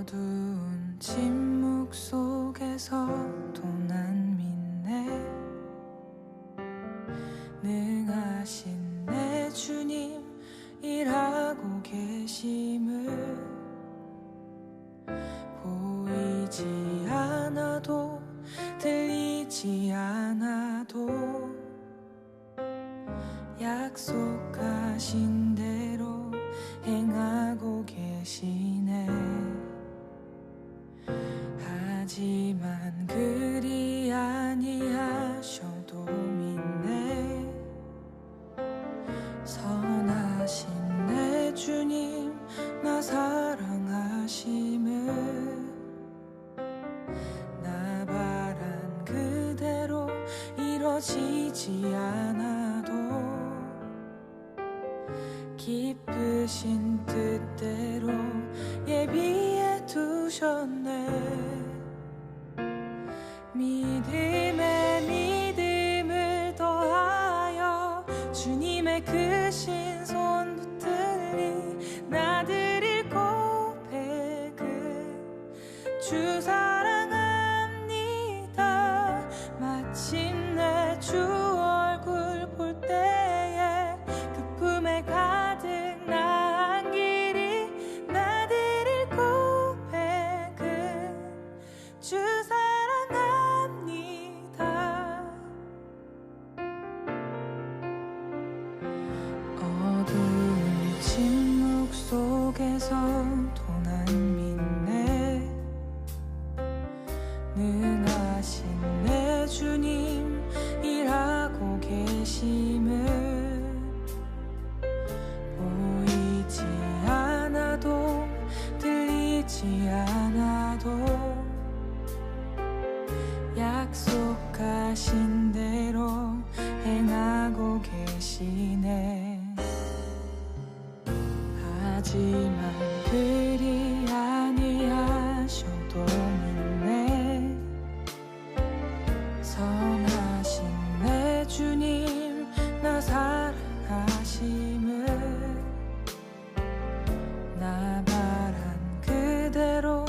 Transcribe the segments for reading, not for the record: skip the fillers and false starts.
어두운 침묵 속에서도 난 믿네. 능하신 내 주님 일하고 계심을 보이지 않아도 들리지 않아도 약속하신 대로 행하고 계시네. 하지만 그리 아니하셔도 믿네. 선하신 내 주님 나 사랑하심을 나 바란 그대로 이뤄지지 않아도 기쁘신 뜻대로 예비해 두셨네. 믿음에 믿음을 더하여 주님의 크신 손 붙들리 나드릴 고백은 주 사랑합니다. 마침내 주 얼굴 볼 때에 그 품에 가득 나은 길이 나드릴 고백은 주 사랑합니다. 어두운 침묵 속에서도 난 믿네. 능하신 내 주님 일하고 계심을 보이지 않아도 들리지 않아도 약속하신 대로 행하고 계시네. 하지만 그리 아니하셔도 믿네. 선하신 내 주님 나 사랑하심을 나 바란 그대로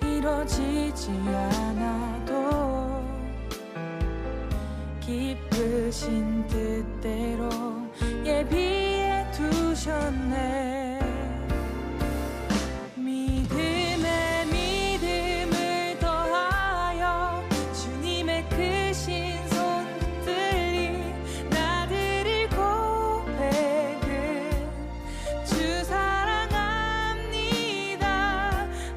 이뤄지지 않아도 기쁘신 뜻대로 예비해 두셨네. 믿음에 믿음을 더하여 주님의 크신 손 붙들리 나드릴 고백은 주 사랑합니다.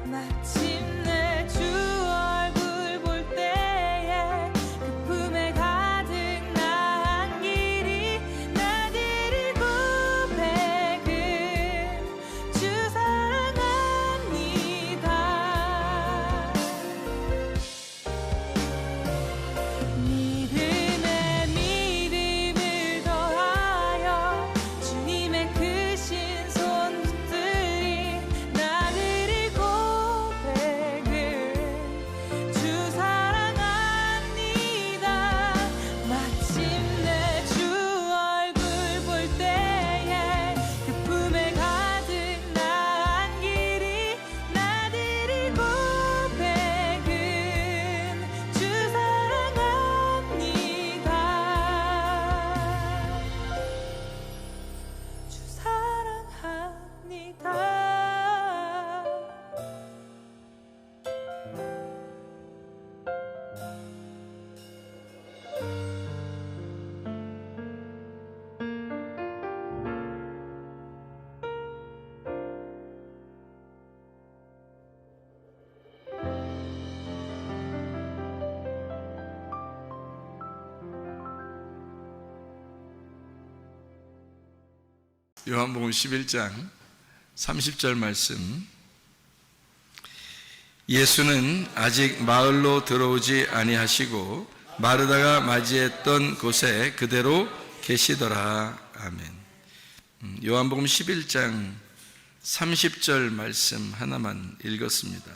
마침내 주 얼굴 볼 때에 그 품에 가득 나은 길이 나드릴 고백은 주 사랑합니다. 믿음에 믿음을 더하여 주님의 크신 손 붙들리 나드릴 고백은 주 사랑합니다. 마침내 주 얼굴 볼 때에 그 품에 가득 나은 길이 나드릴 고백은 주 사랑합니다. 주 사랑합니다. 요한복음 11장 30절 말씀. 예수는 아직 마을로 들어오지 아니하시고 마르다가 맞이했던 곳에 그대로 계시더라. 아멘. 요한복음 11장 30절 말씀 하나만 읽었습니다.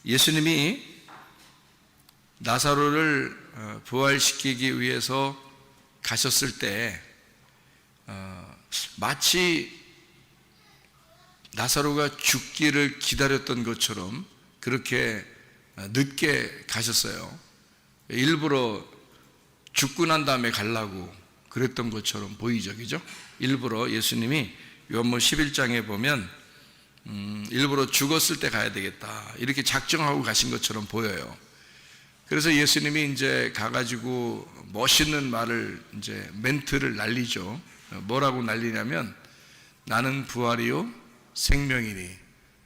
예수님이 나사로를 부활시키기 위해서 가셨을 때 마치 나사로가 죽기를 기다렸던 것처럼 그렇게 늦게 가셨어요. 일부러 죽고 난 다음에 가려고 그랬던 것처럼 보이죠, 그죠? 일부러 예수님이 요한복음 11장에 보면 일부러 죽었을 때 가야 되겠다 이렇게 작정하고 가신 것처럼 보여요. 그래서 예수님이 이제 가가지고 멋있는 말을 이제 멘트를 날리죠. 뭐라고 날리냐면 나는 부활이요 생명이니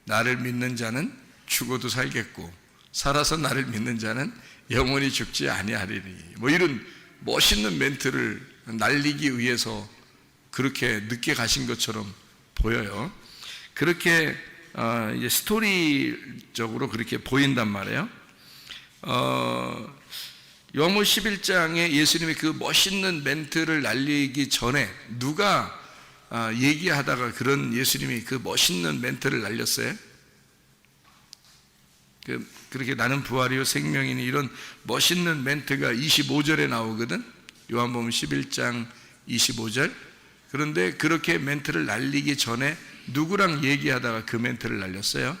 나를 믿는 자는 죽어도 살겠고 살아서 나를 믿는 자는 영원히 죽지 아니하리니 뭐 이런 멋있는 멘트를 날리기 위해서 그렇게 늦게 가신 것처럼 보여요. 그렇게 이제 스토리적으로 그렇게 보인단 말이에요. 요한복음 11장에 예수님이 그 멋있는 멘트를 날리기 전에 누가 얘기하다가 그런 예수님이 그 멋있는 멘트를 날렸어요? 그렇게 나는 부활이요 생명이니 이런 멋있는 멘트가 25절에 나오거든. 요한복음 11장 25절. 그런데 그렇게 멘트를 날리기 전에 누구랑 얘기하다가 그 멘트를 날렸어요?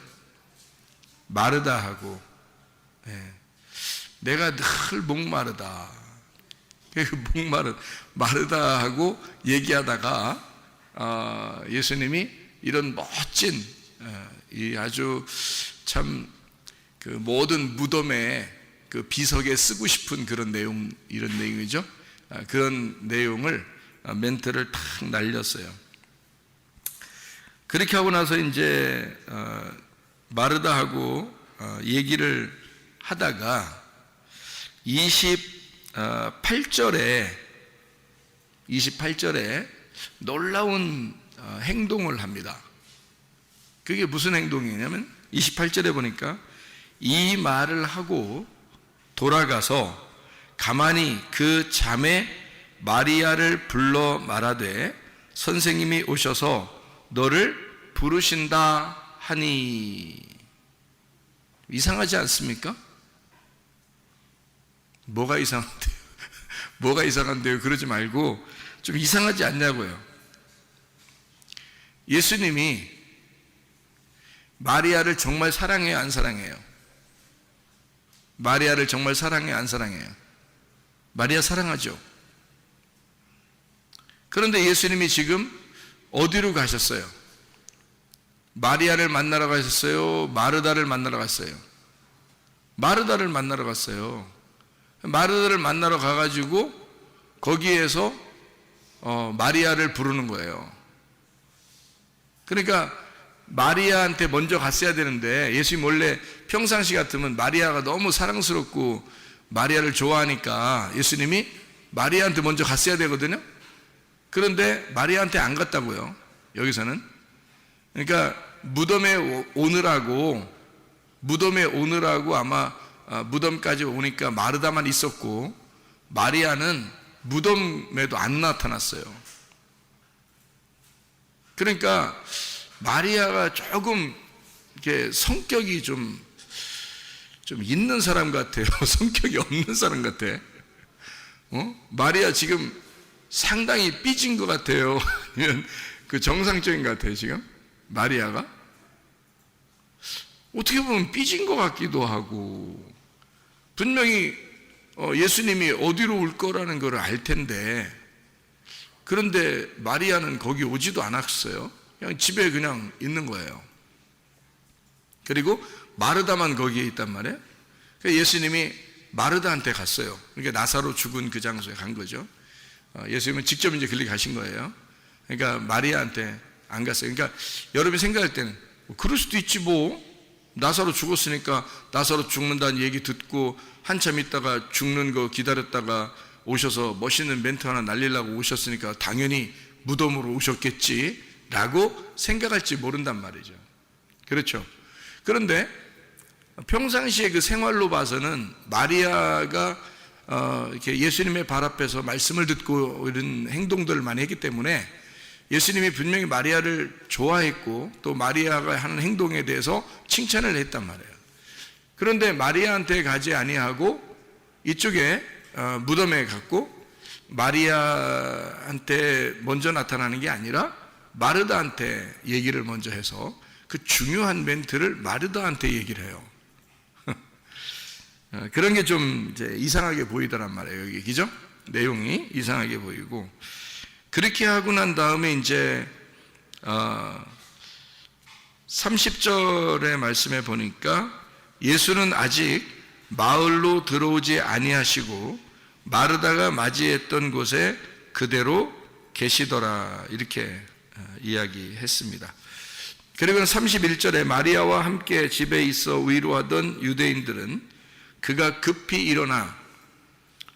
마르다하고. 내가 늘 목마르다. 마르다하고 얘기하다가 예수님이 이런 멋진 이 아주 참 그 모든 무덤에 그 비석에 쓰고 싶은 그런 내용, 이런 내용이죠. 그런 내용을 멘트를 탁 날렸어요. 그렇게 하고 나서 이제 마르다하고 얘기를 하다가 28절에 놀라운 행동을 합니다. 그게 무슨 행동이냐면 28절에 보니까 이 말을 하고 돌아가서 가만히 그 자매 마리아를 불러 말하되 선생님이 오셔서 너를 부르신다 하니. 이상하지 않습니까? 뭐가 이상한데요? 뭐가 이상한데요? 그러지 말고 좀 이상하지 않냐고요. 예수님이 마리아를 정말 사랑해요, 안 사랑해요? 마리아를 정말 사랑해요, 안 사랑해요? 마리아 사랑하죠. 그런데 예수님이 지금 어디로 가셨어요? 마리아를 만나러 가셨어요? 마르다를 만나러 갔어요? 마르다를 만나러 갔어요. 마르다를 만나러 가가지고 거기에서 마리아를 부르는 거예요. 그러니까 마리아한테 먼저 갔어야 되는데 예수님 원래 평상시 같으면 마리아가 너무 사랑스럽고 마리아를 좋아하니까 예수님이 마리아한테 먼저 갔어야 되거든요. 그런데 마리아한테 안 갔다고요, 여기서는. 그러니까 무덤에 오느라고 아마 무덤까지 오니까 마르다만 있었고 마리아는 무덤에도 안 나타났어요. 그러니까 마리아가 조금 이렇게 성격이 좀 있는 사람 같아요. 성격이 없는 사람 같아. 마리아 지금 상당히 삐진 것 같아요. 아니면 그 정상적인 것 같아요, 지금? 마리아가? 어떻게 보면 삐진 것 같기도 하고, 분명히 예수님이 어디로 올 거라는 걸 알 텐데, 그런데 마리아는 거기 오지도 않았어요. 그냥 집에 그냥 있는 거예요. 그리고 마르다만 거기에 있단 말이에요. 그래서 예수님이 마르다한테 갔어요. 그러니까 나사로 죽은 그 장소에 간 거죠. 예수님은 직접 이제 거기 가신 거예요. 그러니까 마리아한테 안 갔어요. 그러니까 여러분이 생각할 때는 그럴 수도 있지 뭐. 나사로 죽었으니까 나사로 죽는다는 얘기 듣고 한참 있다가 죽는 거 기다렸다가 오셔서 멋있는 멘트 하나 날리려고 오셨으니까 당연히 무덤으로 오셨겠지 라고 생각할지 모른단 말이죠. 그렇죠. 그런데 평상시에 그 생활로 봐서는 마리아가 이렇게 예수님의 발 앞에서 말씀을 듣고 이런 행동들을 많이 했기 때문에 예수님이 분명히 마리아를 좋아했고 또 마리아가 하는 행동에 대해서 칭찬을 했단 말이에요. 그런데 마리아한테 가지 아니하고 이쪽에 무덤에 갔고 마리아한테 먼저 나타나는 게 아니라 마르다한테 얘기를 먼저 해서 그 중요한 멘트를 마르다한테 얘기를 해요. 그런 게 좀 이상하게 보이더란 말이에요. 여기 그죠? 내용이 이상하게 보이고, 그렇게 하고 난 다음에 이제 30절의 말씀에 보니까 예수는 아직 마을로 들어오지 아니하시고 마르다가 맞이했던 곳에 그대로 계시더라, 이렇게 이야기했습니다. 그리고 31절에 마리아와 함께 집에 있어 위로하던 유대인들은 그가 급히 일어나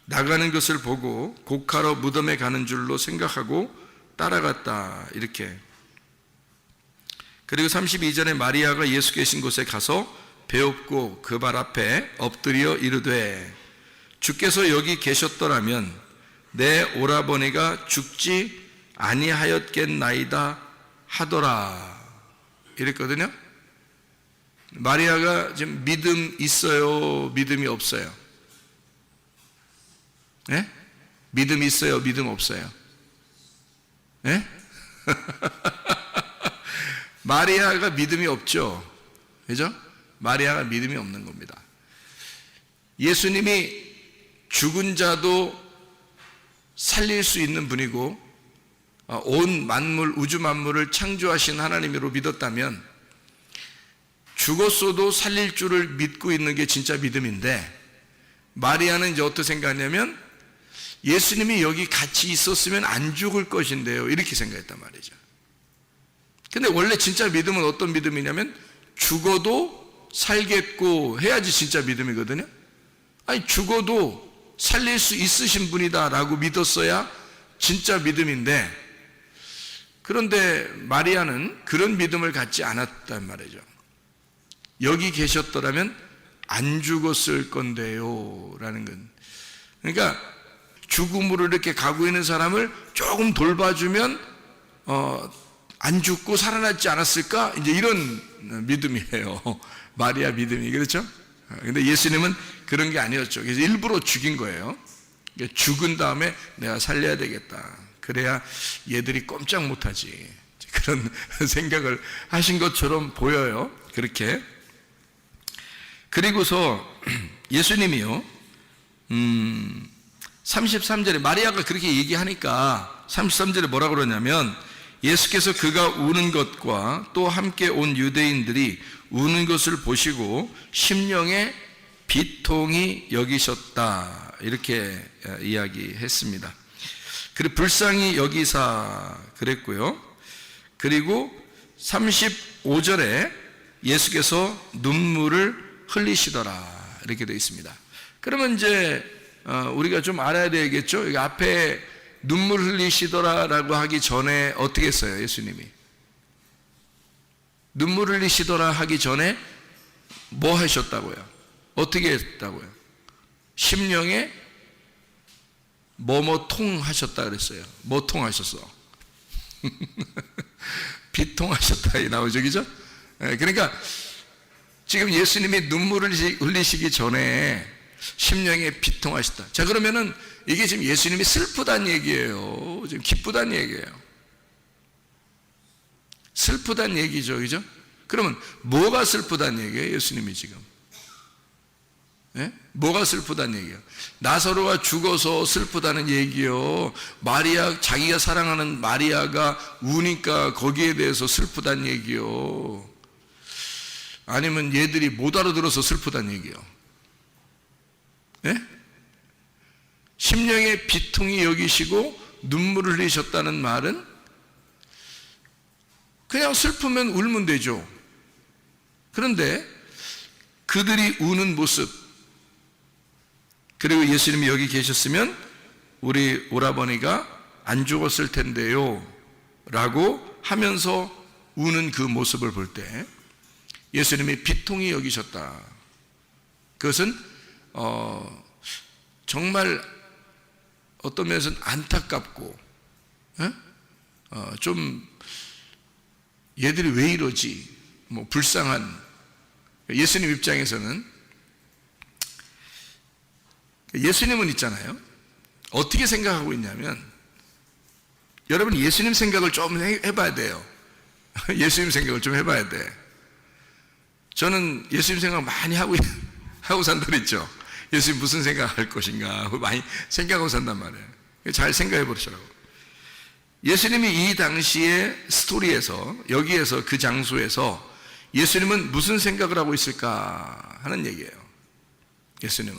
나가는 것을 보고 곡하러 무덤에 가는 줄로 생각하고 따라갔다, 이렇게. 그리고 32절에 마리아가 예수 계신 곳에 가서 배엎고 그 발 앞에 엎드려 이르되 주께서 여기 계셨더라면 내 오라버니가 죽지 아니하였겠나이다 하더라, 이랬거든요. 마리아가 지금 믿음 있어요, 믿음이 없어요? 예? 믿음 있어요, 믿음 없어요? 예? 마리아가 믿음이 없죠. 그죠? 마리아가 믿음이 없는 겁니다. 예수님이 죽은 자도 살릴 수 있는 분이고 온 만물, 우주 만물을 창조하신 하나님으로 믿었다면 죽었어도 살릴 줄을 믿고 있는 게 진짜 믿음인데, 마리아는 이제 어떻게 생각하냐면 예수님이 여기 같이 있었으면 안 죽을 것인데요, 이렇게 생각했단 말이죠. 근데 원래 진짜 믿음은 어떤 믿음이냐면 죽어도 살겠고 해야지 진짜 믿음이거든요. 아니, 죽어도 살릴 수 있으신 분이다 라고 믿었어야 진짜 믿음인데, 그런데 마리아는 그런 믿음을 갖지 않았단 말이죠. 여기 계셨더라면 안 죽었을 건데요 라는 건, 그러니까 죽음으로 이렇게 가고 있는 사람을 조금 돌봐주면 안 죽고 살아났지 않았을까, 이제 이런 믿음이에요, 마리아 믿음이. 그렇죠? 근데 예수님은 그런 게 아니었죠. 그래서 일부러 죽인 거예요. 죽은 다음에 내가 살려야 되겠다, 그래야 얘들이 꼼짝 못하지, 그런 생각을 하신 것처럼 보여요, 그렇게. 그리고서 예수님이요, 33절에 마리아가 그렇게 얘기하니까 33절에 뭐라고 그러냐면, 예수께서 그가 우는 것과 또 함께 온 유대인들이 우는 것을 보시고 심령에 비통히 여기셨다, 이렇게 이야기했습니다. 그리고 불쌍히 여기사 그랬고요. 그리고 35절에 예수께서 눈물을 흘리시더라, 이렇게 되어 있습니다. 그러면 이제 우리가 좀 알아야 되겠죠. 여기 앞에 눈물 흘리시더라라고 하기 전에 어떻게 했어요, 예수님이? 눈물 흘리시더라 하기 전에 뭐 하셨다고요? 어떻게 했다고요? 심령에 뭐뭐 통하셨다 그랬어요. 뭐 통하셨어? 비통하셨다 이 나오죠, 그죠? 그러니까 지금 예수님이 눈물을 흘리시기 전에 심령에 비통하셨다. 자, 그러면은 이게 지금 예수님이 슬프다는 얘기예요, 지금 기쁘다는 얘기예요? 슬프다는 얘기죠, 그죠? 그러면 뭐가 슬프다는 얘기예요, 예수님이 지금? 예? 뭐가 슬프다는 얘기예요? 나사로가 죽어서 슬프다는 얘기요? 마리아, 자기가 사랑하는 마리아가 우니까 거기에 대해서 슬프다는 얘기요? 아니면 얘들이 못 알아들어서 슬프다는 얘기요? 예? 심령에 비통히 여기시고 눈물을 흘리셨다는 말은 그냥 슬프면 울면 되죠. 그런데 그들이 우는 모습, 그리고 예수님이 여기 계셨으면 우리 오라버니가 안 죽었을 텐데요 라고 하면서 우는 그 모습을 볼 때 예수님이 비통히 여기셨다. 그것은 정말 어떤 면에서는 안타깝고 좀 얘들이 왜 이러지, 뭐 불쌍한, 예수님 입장에서는, 예수님은 있잖아요, 어떻게 생각하고 있냐면 여러분 예수님 생각을 좀 해봐야 돼요. 예수님 생각을 좀 해봐야 돼. 저는 예수님 생각 많이 하고 산다 그랬죠. 예수님 무슨 생각할 것인가 많이 생각하고 산단 말이에요. 잘 생각해 보시라고. 예수님이 이 당시의 스토리에서, 여기에서, 그 장소에서 예수님은 무슨 생각을 하고 있을까 하는 얘기예요. 예수님은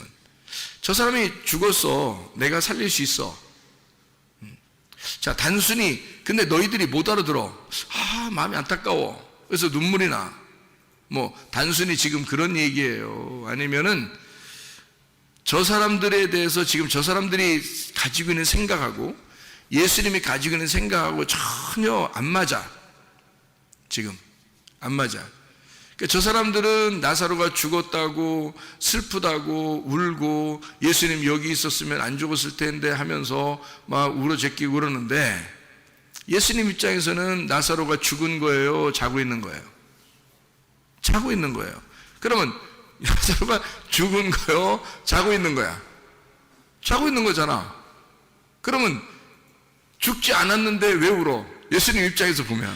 저 사람이 죽었어, 내가 살릴 수 있어. 자, 단순히 근데 너희들이 못 알아들어. 마음이 안타까워. 그래서 눈물이 나. 뭐 단순히 지금 그런 얘기예요. 아니면은 저 사람들에 대해서 지금 저 사람들이 가지고 있는 생각하고 예수님이 가지고 있는 생각하고 전혀 안 맞아. 지금 안 맞아. 그러니까 저 사람들은 나사로가 죽었다고 슬프다고 울고 예수님 여기 있었으면 안 죽었을 텐데 하면서 막 울어제끼고 그러는데, 예수님 입장에서는 나사로가 죽은 거예요, 자고 있는 거예요? 자고 있는 거예요. 그러면 나사로가 죽은 거예요, 자고 있는 거야? 자고 있는 거잖아. 그러면 죽지 않았는데 왜 울어? 예수님 입장에서 보면,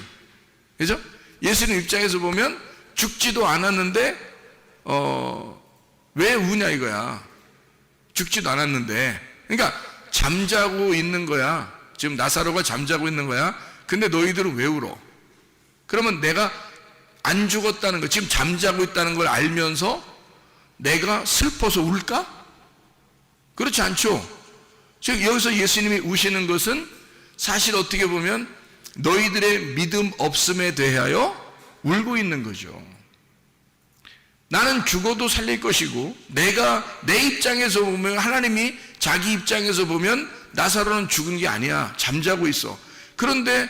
그죠? 예수님 입장에서 보면 죽지도 않았는데 왜 우냐 이거야. 죽지도 않았는데. 그러니까 잠자고 있는 거야. 지금 나사로가 잠자고 있는 거야. 근데 너희들은 왜 울어? 그러면 내가 안 죽었다는 거, 지금 잠자고 있다는 걸 알면서 내가 슬퍼서 울까? 그렇지 않죠. 즉 여기서 예수님이 우시는 것은 사실 어떻게 보면 너희들의 믿음 없음에 대하여 울고 있는 거죠. 나는 죽어도 살릴 것이고, 내가 내 입장에서 보면, 하나님이 자기 입장에서 보면 나사로는 죽은 게 아니야, 잠자고 있어. 그런데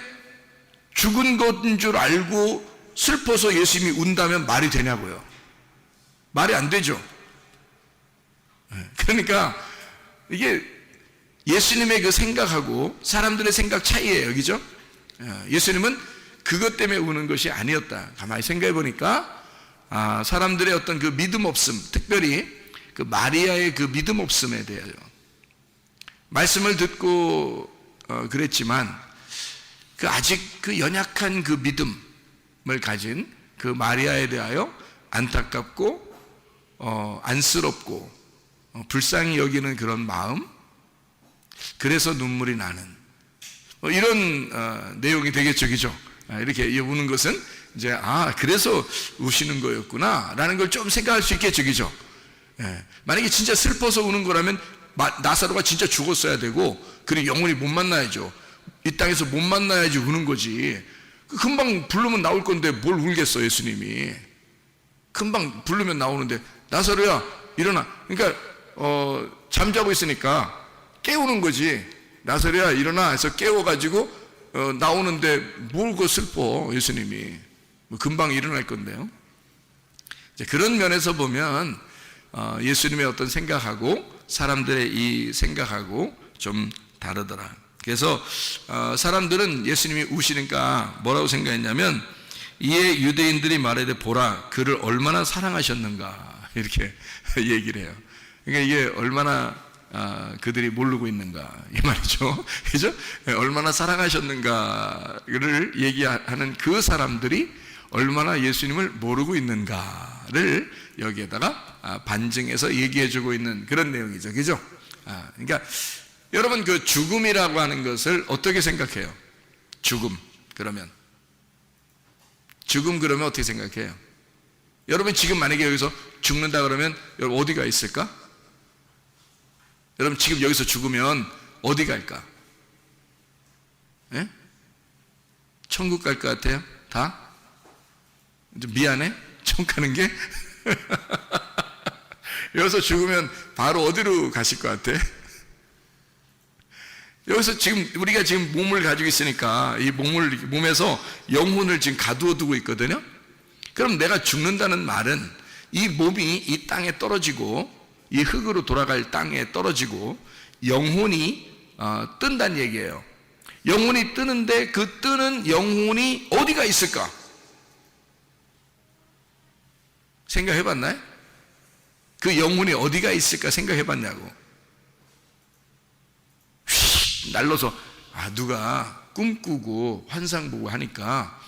죽은 것인 줄 알고 슬퍼서 예수님이 운다면 말이 되냐고요. 말이 안 되죠. 그러니까 이게 예수님의 그 생각하고 사람들의 생각 차이예요, 그죠? 예수님은 그것 때문에 우는 것이 아니었다. 가만히 생각해 보니까 사람들의 어떤 그 믿음 없음, 특별히 그 마리아의 그 믿음 없음에 대하여 말씀을 듣고 그랬지만 그 아직 그 연약한 그 믿음을 가진 그 마리아에 대하여 안타깝고 안쓰럽고 불쌍히 여기는 그런 마음, 그래서 눈물이 나는 이런 내용이 되겠죠, 그죠? 이렇게 우는 것은 이제 그래서 우시는 거였구나 라는 걸 좀 생각할 수 있겠죠, 그죠? 만약에 진짜 슬퍼서 우는 거라면 나사로가 진짜 죽었어야 되고, 그리고 영원히 못 만나야죠. 이 땅에서 못 만나야지 우는 거지. 금방 부르면 나올 건데 뭘 울겠어, 예수님이. 금방 부르면 나오는데 나사로야 일어나. 그러니까 잠자고 있으니까 깨우는 거지. 나사로야 일어나 해서 깨워가지고 나오는데 뭘 그 슬퍼, 예수님이. 금방 일어날 건데요. 이제 그런 면에서 보면 예수님의 어떤 생각하고 사람들의 이 생각하고 좀 다르더라. 그래서 사람들은 예수님이 우시니까 뭐라고 생각했냐면, 이에 유대인들이 말하되 보라 그를 얼마나 사랑하셨는가 이렇게 얘기를 해요. 그러니까 이게 얼마나 그들이 모르고 있는가 이 말이죠. 그죠? 얼마나 사랑하셨는가를 얘기하는 그 사람들이 얼마나 예수님을 모르고 있는가를 여기에다가 반증해서 얘기해주고 있는 그런 내용이죠, 그죠? 그러니까 여러분 그 죽음이라고 하는 것을 어떻게 생각해요? 죽음 그러면 어떻게 생각해요? 여러분 지금 만약에 여기서 죽는다 그러면 여러분 어디가 있을까? 여러분 지금 여기서 죽으면 어디 갈까? 예? 천국 갈 것 같아요? 다? 좀 미안해? 천국 가는 게? 여기서 죽으면 바로 어디로 가실 것 같아? 여기서 지금 우리가 지금 몸을 가지고 있으니까 이 몸에서 영혼을 지금 가두어 두고 있거든요. 그럼 내가 죽는다는 말은 이 몸이 이 땅에 떨어지고 이 흙으로 돌아갈 땅에 떨어지고 영혼이 뜬다는 얘기예요. 영혼이 뜨는데 그 뜨는 영혼이 어디가 있을까? 생각해 봤나요? 그 영혼이 어디가 있을까 생각해 봤냐고. 휙 날려서 누가 꿈꾸고 환상 보고 하니까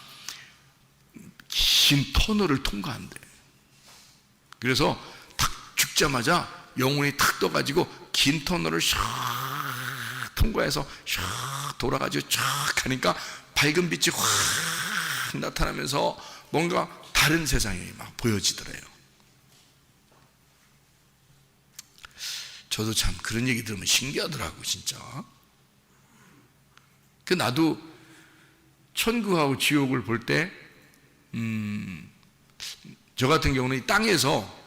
긴 터널을 통과한대. 그래서 탁 죽자마자 영혼이 탁 떠가지고 긴 터널을 샥 통과해서 샥 돌아가지고 쫙 가니까 밝은 빛이 확 나타나면서 뭔가 다른 세상이 막 보여지더래요. 저도 참 그런 얘기 들으면 신기하더라고 진짜. 그 나도 천국하고 지옥을 볼 때 저 같은 경우는 이 땅에서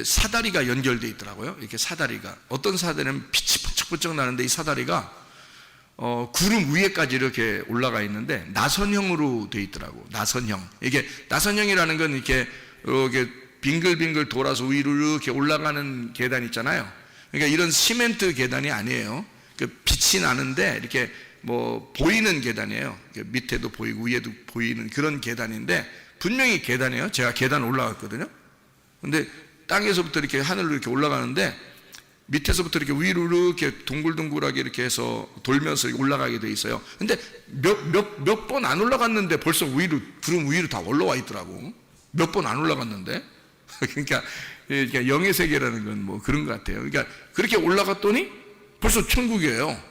사다리가 연결되어 있더라고요. 이렇게 사다리가, 어떤 사다리는 빛이 번쩍번쩍 나는데 이 사다리가 구름 위에까지 이렇게 올라가 있는데 나선형으로 되어 있더라고. 나선형. 이게 나선형이라는 건 이렇게 빙글빙글 돌아서 위로 이렇게 올라가는 계단 있잖아요. 그러니까 이런 시멘트 계단이 아니에요. 빛이 나는데 이렇게 뭐 보이는 계단이에요. 밑에도 보이고 위에도 보이는 그런 계단인데 분명히 계단이에요. 제가 계단 올라갔거든요. 근데 땅에서부터 이렇게 하늘로 이렇게 올라가는데 밑에서부터 이렇게 위로 이렇게 동글동글하게 이렇게 해서 돌면서 올라가게 돼 있어요. 근데 몇 번 안 올라갔는데 벌써 위로, 구름 위로 다 올라와 있더라고. 몇 번 안 올라갔는데. 그러니까 영의 세계라는 건 뭐 그런 것 같아요. 그러니까 그렇게 올라갔더니 벌써 천국이에요.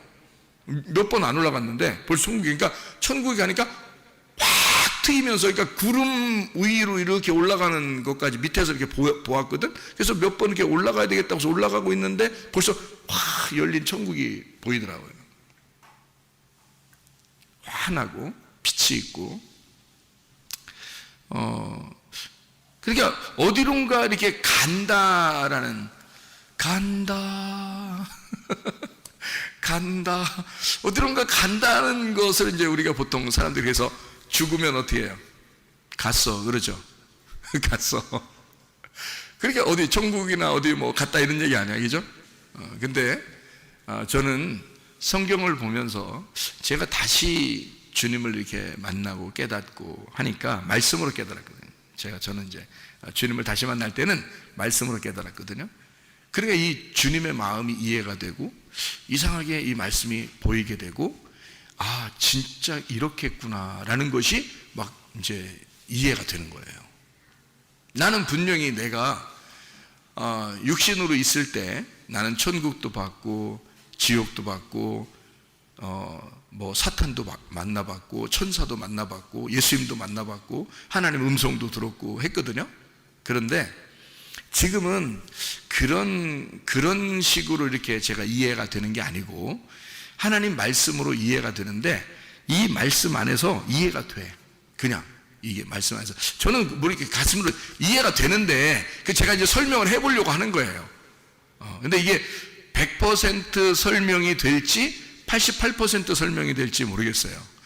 몇 번 안 올라갔는데 벌써 천국이. 그러니까 천국에 가니까 확 트이면서, 그러니까 구름 위로 이렇게 올라가는 것까지 밑에서 이렇게 보았거든. 그래서 몇 번 이렇게 올라가야 되겠다고 해서 올라가고 있는데 벌써 확 열린 천국이 보이더라고요. 환하고 빛이 있고. 그러니까 어디론가 이렇게 간다 어디론가 간다는 것을 이제 우리가 보통 사람들이 그래서 죽으면 어떻게 해요? 갔어, 그러죠. 갔어. 그러니까 어디 천국이나 어디 뭐 갔다 이런 얘기 아니야, 그죠? 근데 저는 성경을 보면서 제가 다시 주님을 이렇게 만나고 깨닫고 하니까 말씀으로 깨달았거든요. 저는 이제 주님을 다시 만날 때는 말씀으로 깨달았거든요. 그러니까 이 주님의 마음이 이해가 되고 이상하게 이 말씀이 보이게 되고, 아 진짜 이렇겠구나라는 것이 막 이제 이해가 되는 거예요. 나는 분명히 내가 육신으로 있을 때 나는 천국도 봤고 지옥도 봤고 뭐 사탄도 만나봤고 천사도 만나봤고 예수님도 만나봤고 하나님 음성도 들었고 했거든요. 그런데 지금은 그런 식으로 이렇게 제가 이해가 되는 게 아니고 하나님 말씀으로 이해가 되는데, 이 말씀 안에서 이해가 돼. 그냥 이게 말씀 안에서 저는 뭐 이렇게 가슴으로 이해가 되는데 제가 이제 설명을 해보려고 하는 거예요. 근데 이게 100% 설명이 될지 88% 설명이 될지 모르겠어요.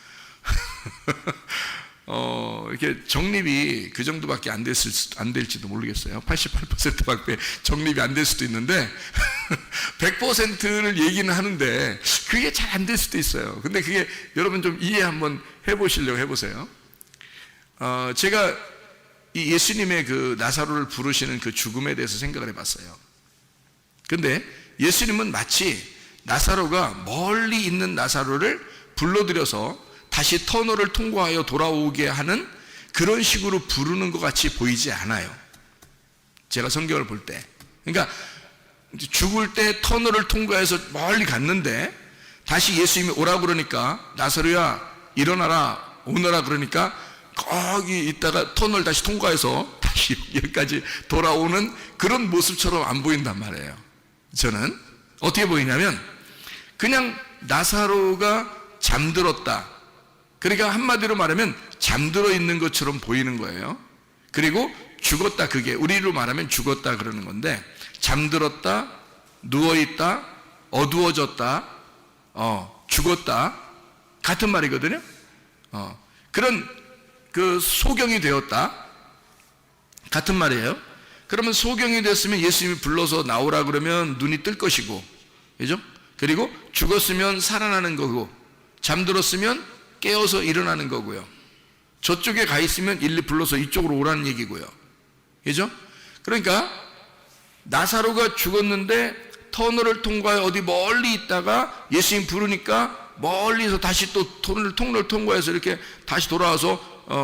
이렇게 정립이 그 정도밖에 안 될지도 모르겠어요. 88%밖에 정립이 안 될 수도 있는데 100%를 얘기는 하는데 그게 잘 안 될 수도 있어요. 근데 그게 여러분 좀 이해 한번 해보시려고 해보세요. 제가 이 예수님의 그 나사로를 부르시는 그 죽음에 대해서 생각을 해봤어요. 근데 예수님은 마치 나사로가 멀리 있는 나사로를 불러들여서 다시 터널을 통과하여 돌아오게 하는 그런 식으로 부르는 것 같이 보이지 않아요. 제가 성경을 볼 때. 그러니까 죽을 때 터널을 통과해서 멀리 갔는데 다시 예수님이 오라고 그러니까 나사로야 일어나라 오너라 그러니까 거기 있다가 터널 다시 통과해서 다시 여기까지 돌아오는 그런 모습처럼 안 보인단 말이에요. 저는 어떻게 보이냐면 그냥 나사로가 잠들었다. 그러니까 한마디로 말하면 잠들어 있는 것처럼 보이는 거예요. 그리고 죽었다, 그게 우리로 말하면 죽었다 그러는 건데, 잠들었다, 누워있다, 어두워졌다, 죽었다 같은 말이거든요. 그런 그 소경이 되었다 같은 말이에요. 그러면 소경이 됐으면 예수님이 불러서 나오라 그러면 눈이 뜰 것이고, 그죠? 그리고 죽었으면 살아나는 거고, 잠들었으면 깨어서 일어나는 거고요. 저쪽에 가 있으면 일일이 불러서 이쪽으로 오라는 얘기고요. 그죠? 그러니까 나사로가 죽었는데 터널을 통과해 어디 멀리 있다가 예수님 부르니까 멀리서 다시 또 통로를 통과해서 이렇게 다시 돌아와서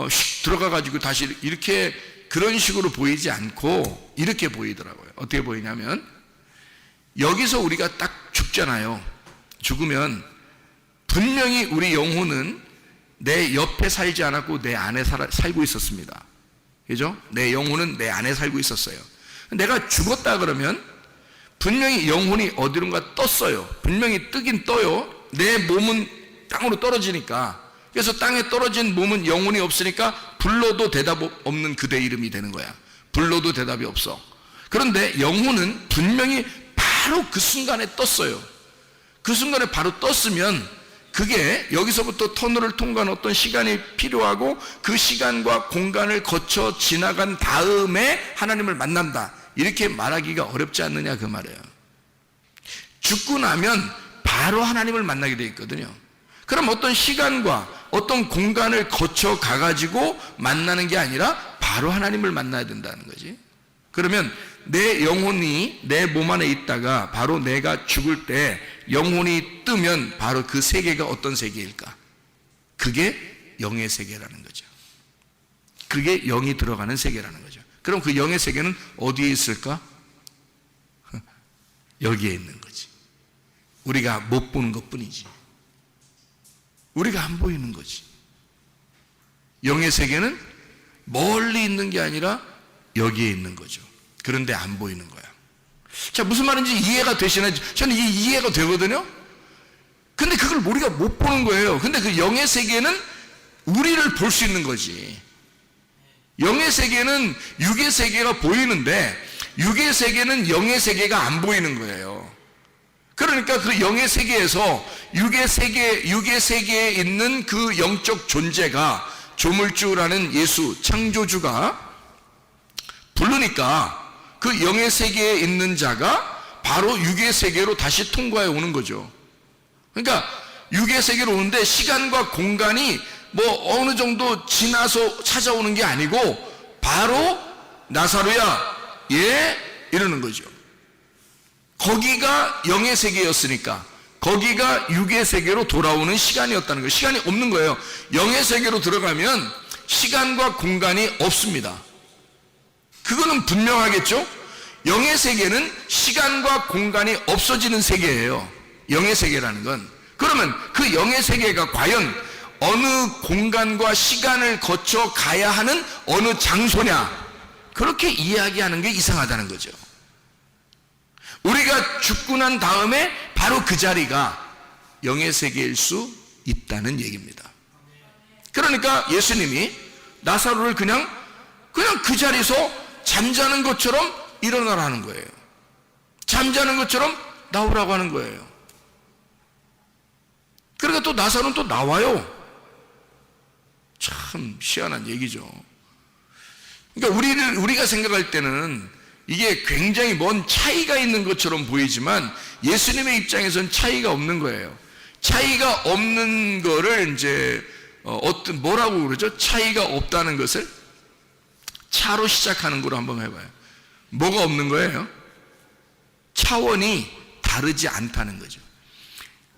휙 들어가가지고 다시 이렇게 그런 식으로 보이지 않고 이렇게 보이더라고요. 어떻게 보이냐면 여기서 우리가 딱 죽잖아요. 죽으면 분명히 우리 영혼은 내 옆에 살지 않았고 내 안에 살고 있었습니다. 그죠? 내 영혼은 내 안에 살고 있었어요. 내가 죽었다 그러면 분명히 영혼이 어디론가 떴어요. 분명히 뜨긴 떠요. 내 몸은 땅으로 떨어지니까. 그래서 땅에 떨어진 몸은 영혼이 없으니까 불러도 대답 없는 그대 이름이 되는 거야. 불러도 대답이 없어. 그런데 영혼은 분명히 바로 그 순간에 떴어요. 그 순간에 바로 떴으면 그게 여기서부터 터널을 통과한 어떤 시간이 필요하고 그 시간과 공간을 거쳐 지나간 다음에 하나님을 만난다. 이렇게 말하기가 어렵지 않느냐 그 말이에요. 죽고 나면 바로 하나님을 만나게 돼 있거든요. 그럼 어떤 시간과 어떤 공간을 거쳐 가가지고 만나는 게 아니라 바로 하나님을 만나야 된다는 거지. 그러면 내 영혼이 내 몸 안에 있다가 바로 내가 죽을 때 영혼이 뜨면 바로 그 세계가 어떤 세계일까? 그게 영의 세계라는 거죠. 그게 영이 들어가는 세계라는 거죠. 그럼 그 영의 세계는 어디에 있을까? 여기에 있는 거지. 우리가 못 보는 것뿐이지. 우리가 안 보이는 거지. 영의 세계는 멀리 있는 게 아니라 여기에 있는 거죠. 그런데 안 보이는 거야. 자, 무슨 말인지 이해가 되시나요? 저는 이게 이해가 되거든요. 근데 그걸 우리가 못 보는 거예요. 근데 그 영의 세계는 우리를 볼 수 있는 거지. 영의 세계는 육의 세계가 보이는데 육의 세계는 영의 세계가 안 보이는 거예요. 그러니까 그 영의 세계에서 육의 세계에 있는 그 영적 존재가 조물주라는 예수 창조주가 부르니까 그 영의 세계에 있는 자가 바로 육의 세계로 다시 통과해 오는 거죠. 그러니까 육의 세계로 오는데 시간과 공간이 뭐 어느 정도 지나서 찾아오는 게 아니고 바로 나사로야 이러는 거죠. 거기가 영의 세계였으니까 거기가 육의 세계로 돌아오는 시간이었다는 거예요. 시간이 없는 거예요. 영의 세계로 들어가면 시간과 공간이 없습니다. 그거는 분명하겠죠? 영의 세계는 시간과 공간이 없어지는 세계예요. 영의 세계라는 건. 그러면 그 영의 세계가 과연 어느 공간과 시간을 거쳐 가야 하는 어느 장소냐? 그렇게 이야기하는 게 이상하다는 거죠. 우리가 죽고 난 다음에 바로 그 자리가 영의 세계일 수 있다는 얘기입니다. 그러니까 예수님이 나사로를 그냥 그 자리에서 잠자는 것처럼 일어나라는 거예요. 잠자는 것처럼 나오라고 하는 거예요. 그러니까 또 나사로는 또 나와요. 참 희한한 얘기죠. 그러니까 우리가 생각할 때는 이게 굉장히 먼 차이가 있는 것처럼 보이지만 예수님의 입장에서는 차이가 없는 거예요. 차이가 없는 거를 이제 뭐라고 그러죠? 차이가 없다는 것을 차로 시작하는 거로 한번 해봐요. 뭐가 없는 거예요? 차원이 다르지 않다는 거죠.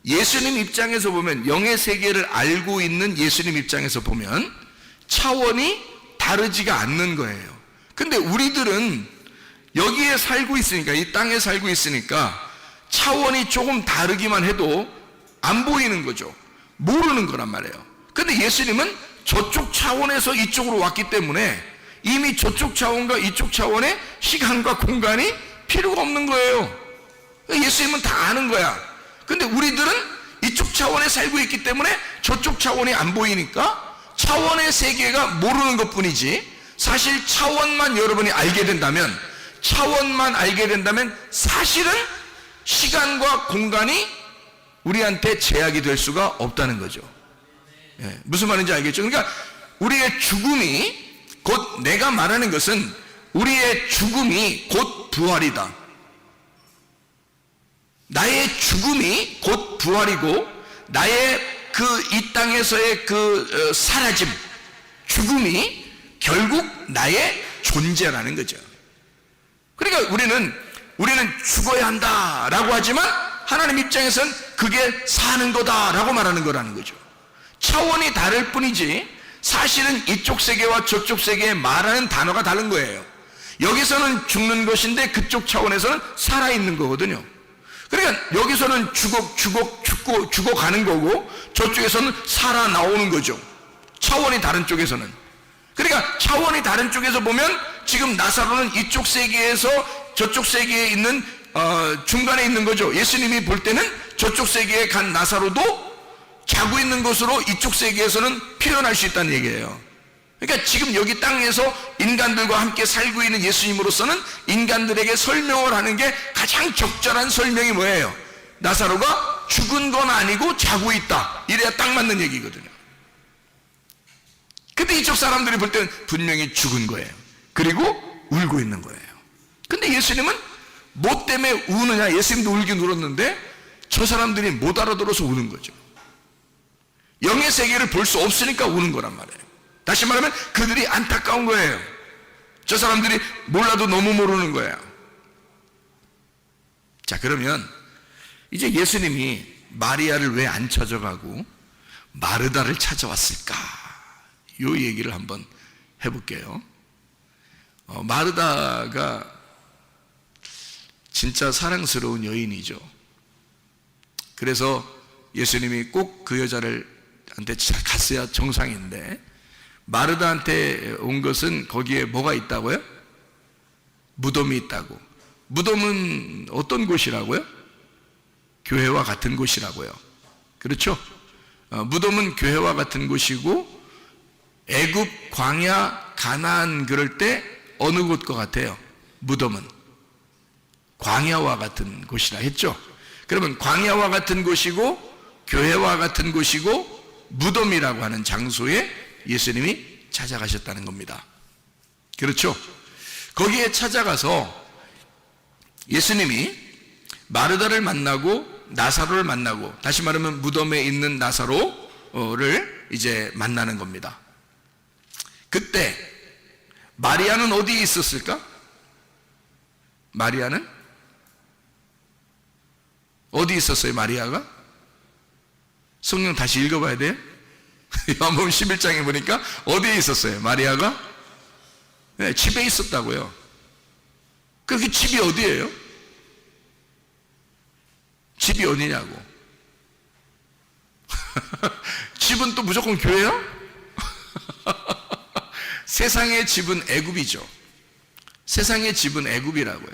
예수님 입장에서 보면 영의 세계를 알고 있는 예수님 입장에서 보면 차원이 다르지가 않는 거예요. 근데 우리들은 여기에 살고 있으니까 이 땅에 살고 있으니까 차원이 조금 다르기만 해도 안 보이는 거죠. 모르는 거란 말이에요. 근데 예수님은 저쪽 차원에서 이쪽으로 왔기 때문에 이미 저쪽 차원과 이쪽 차원의 시간과 공간이 필요가 없는 거예요. 예수님은 다 아는 거야. 근데 우리들은 이쪽 차원에 살고 있기 때문에 저쪽 차원이 안 보이니까 차원의 세계가 모르는 것 뿐이지 사실 차원만 여러분이 알게 된다면 사실은 시간과 공간이 우리한테 제약이 될 수가 없다는 거죠. 무슨 말인지 알겠죠? 그러니까 우리의 죽음이 곧 내가 말하는 것은 우리의 죽음이 곧 부활이다. 나의 죽음이 곧 부활이고 나의 이 땅에서의 사라짐, 죽음이 결국 나의 존재라는 거죠. 그러니까 우리는 우리는 죽어야 한다라고 하지만 하나님 입장에서는 그게 사는 거다라고 말하는 거라는 거죠. 차원이 다를 뿐이지 사실은 이쪽 세계와 저쪽 세계에 말하는 단어가 다른 거예요. 여기서는 죽는 것인데 그쪽 차원에서는 살아있는 거거든요. 그러니까 여기서는 죽어가는 거고 저쪽에서는 살아나오는 거죠. 차원이 다른 쪽에서는. 그러니까 차원이 다른 쪽에서 보면 지금 나사로는 이쪽 세계에서 저쪽 세계에 있는 중간에 있는 거죠. 예수님이 볼 때는 저쪽 세계에 간 나사로도 자고 있는 것으로 이쪽 세계에서는 표현할 수 있다는 얘기예요. 그러니까 지금 여기 땅에서 인간들과 함께 살고 있는 예수님으로서는 인간들에게 설명을 하는 게 가장 적절한 설명이 뭐예요? 나사로가 죽은 건 아니고 자고 있다. 이래야 딱 맞는 얘기거든요. 근데 이쪽 사람들이 볼 때는 분명히 죽은 거예요. 그리고 울고 있는 거예요. 근데 예수님은 뭐 때문에 우느냐? 예수님도 울긴 울었는데 저 사람들이 못 알아들어서 우는 거죠. 영의 세계를 볼 수 없으니까 우는 거란 말이에요. 다시 말하면 그들이 안타까운 거예요. 저 사람들이 몰라도 너무 모르는 거예요. 자, 그러면 이제 예수님이 마리아를 왜 안 찾아가고 마르다를 찾아왔을까? 이 얘기를 한번 해볼게요. 마르다가 진짜 사랑스러운 여인이죠. 그래서 예수님이 꼭 그 여자를 한테 갔어야 정상인데 마르다한테 온 것은 거기에 뭐가 있다고요? 무덤이 있다고. 무덤은 어떤 곳이라고요? 교회와 같은 곳이라고요. 그렇죠? 무덤은 교회와 같은 곳이고 애굽, 광야, 가나안 그럴 때 어느 곳과 같아요? 무덤은 광야와 같은 곳이라 했죠. 그러면 광야와 같은 곳이고 교회와 같은 곳이고 무덤이라고 하는 장소에 예수님이 찾아가셨다는 겁니다. 그렇죠? 거기에 찾아가서 예수님이 마르다를 만나고 나사로를 만나고, 다시 말하면 무덤에 있는 나사로를 이제 만나는 겁니다. 그때 마리아는 어디에 있었을까? 마리아는 어디 있었어요? 마리아가? 성경 다시 읽어봐야 돼요. 요한복음 11장에 보니까 어디에 있었어요? 마리아가? 네, 집에 있었다고요. 그 집이 어디예요? 집이 어디냐고. 집은 또 무조건 교회야? 세상의 집은 애굽이죠. 세상의 집은 애굽이라고요.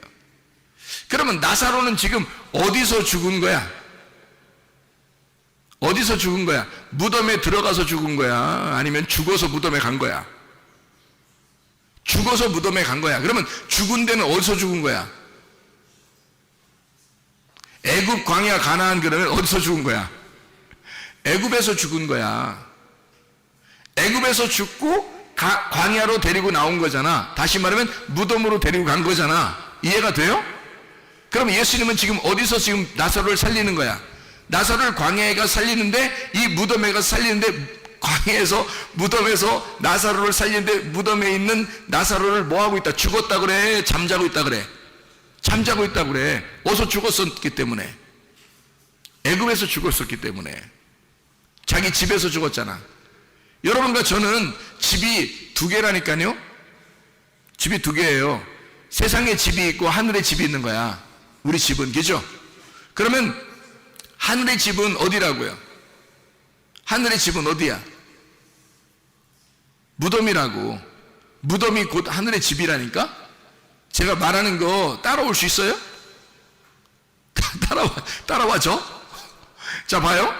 그러면 나사로는 지금 어디서 죽은 거야? 어디서 죽은 거야? 무덤에 들어가서 죽은 거야? 아니면 죽어서 무덤에 간 거야? 죽어서 무덤에 간 거야. 그러면 죽은 데는 어디서 죽은 거야? 애굽, 광야, 가나안 그러면 어디서 죽은 거야? 애굽에서 죽은 거야. 애굽에서 죽고 광야로 데리고 나온 거잖아. 다시 말하면 무덤으로 데리고 간 거잖아. 이해가 돼요? 그럼 예수님은 지금 어디서 지금 나사로를 살리는 거야? 나사로를 광야에 가 살리는데, 이 무덤에 가 살리는데, 광야에서 무덤에서 나사로를 살리는데 무덤에 있는 나사로를 뭐 하고 있다? 죽었다 그래? 잠자고 있다 그래? 잠자고 있다 그래. 어디서 죽었었기 때문에, 애굽에서 죽었었기 때문에, 자기 집에서 죽었잖아. 여러분과 저는 집이 두 개라니까요. 집이 두 개예요. 세상에 집이 있고 하늘에 집이 있는 거야. 우리 집은, 그죠? 그러면 하늘의 집은 어디라고요? 하늘의 집은 어디야? 무덤이라고. 무덤이 곧 하늘의 집이라니까? 제가 말하는 거 따라올 수 있어요? 따라와줘? 자, 봐요.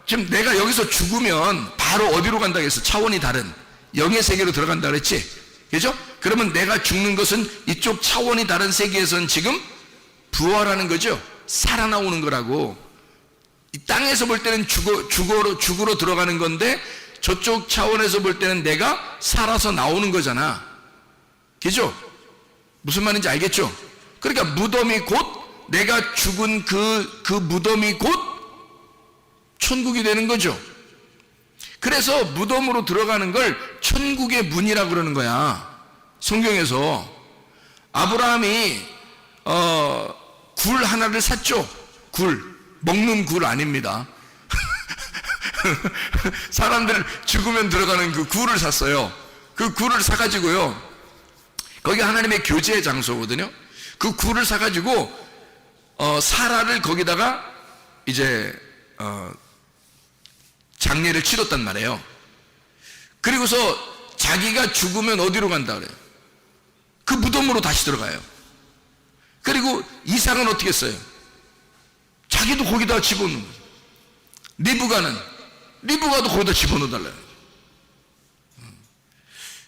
지금 내가 여기서 죽으면 바로 어디로 간다고 했어? 차원이 다른 영의 세계로 들어간다 그랬지? 그죠? 그러면 내가 죽는 것은 이쪽 차원이 다른 세계에서는 지금 부활하는 거죠? 살아나오는 거라고. 이 땅에서 볼 때는 죽으러 들어가는 건데, 저쪽 차원에서 볼 때는 내가 살아서 나오는 거잖아. 그죠? 무슨 말인지 알겠죠? 그러니까 무덤이 곧, 내가 죽은 그 무덤이 곧 천국이 되는 거죠. 그래서 무덤으로 들어가는 걸 천국의 문이라고 그러는 거야. 성경에서 아브라함이 굴 하나를 샀죠. 굴, 먹는 굴 아닙니다. 사람들 죽으면 들어가는 그 굴을 샀어요. 그 굴을 사가지고요, 거기 하나님의 교제의 장소거든요. 그 굴을 사가지고 사라를 거기다가 이제 장례를 치렀단 말이에요. 그리고서 자기가 죽으면 어디로 간다 그래요? 그 무덤으로 다시 들어가요. 그리고 이삭은 어떻게 했어요? 자기도 거기다 집어넣는 거예요. 리브가도 거기다 집어넣어달라요.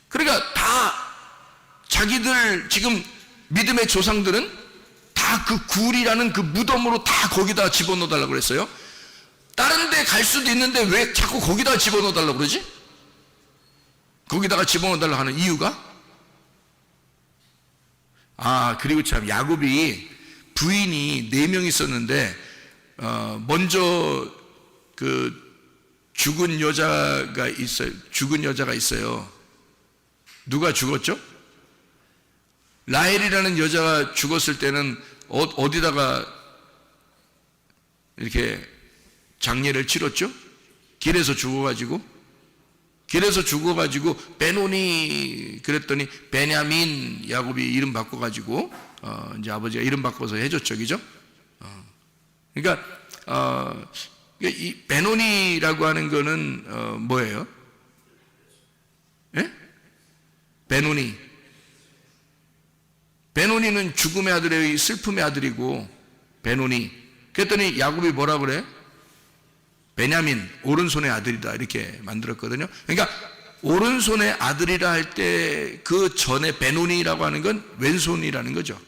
그러니까 다 자기들 지금 믿음의 조상들은 다 그 굴이라는 그 무덤으로 다 거기다 집어넣어달라고 그랬어요. 다른 데 갈 수도 있는데 왜 자꾸 거기다 집어넣어달라고 그러지? 거기다가 집어넣어달라고 하는 이유가? 그리고 참 야곱이 부인이 4명 있었는데 먼저 그 죽은 여자가 있어요. 누가 죽었죠? 라헬이라는 여자가 죽었을 때는 어디다가 이렇게 장례를 치렀죠? 길에서 죽어가지고 베노니 그랬더니 베냐민, 야곱이 이름 바꿔가지고 이제 아버지가 이름 바꿔서 해줬죠, 그죠? 그러니까 이 베노니라고 하는 거는 뭐예요? 예? 베노니는 죽음의 아들의 슬픔의 아들이고, 베노니. 그랬더니 야곱이 뭐라 그래? 베냐민, 오른손의 아들이다, 이렇게 만들었거든요. 그러니까 오른손의 아들이라 할 때 그 전에 베노니라고 하는 건 왼손이라는 거죠.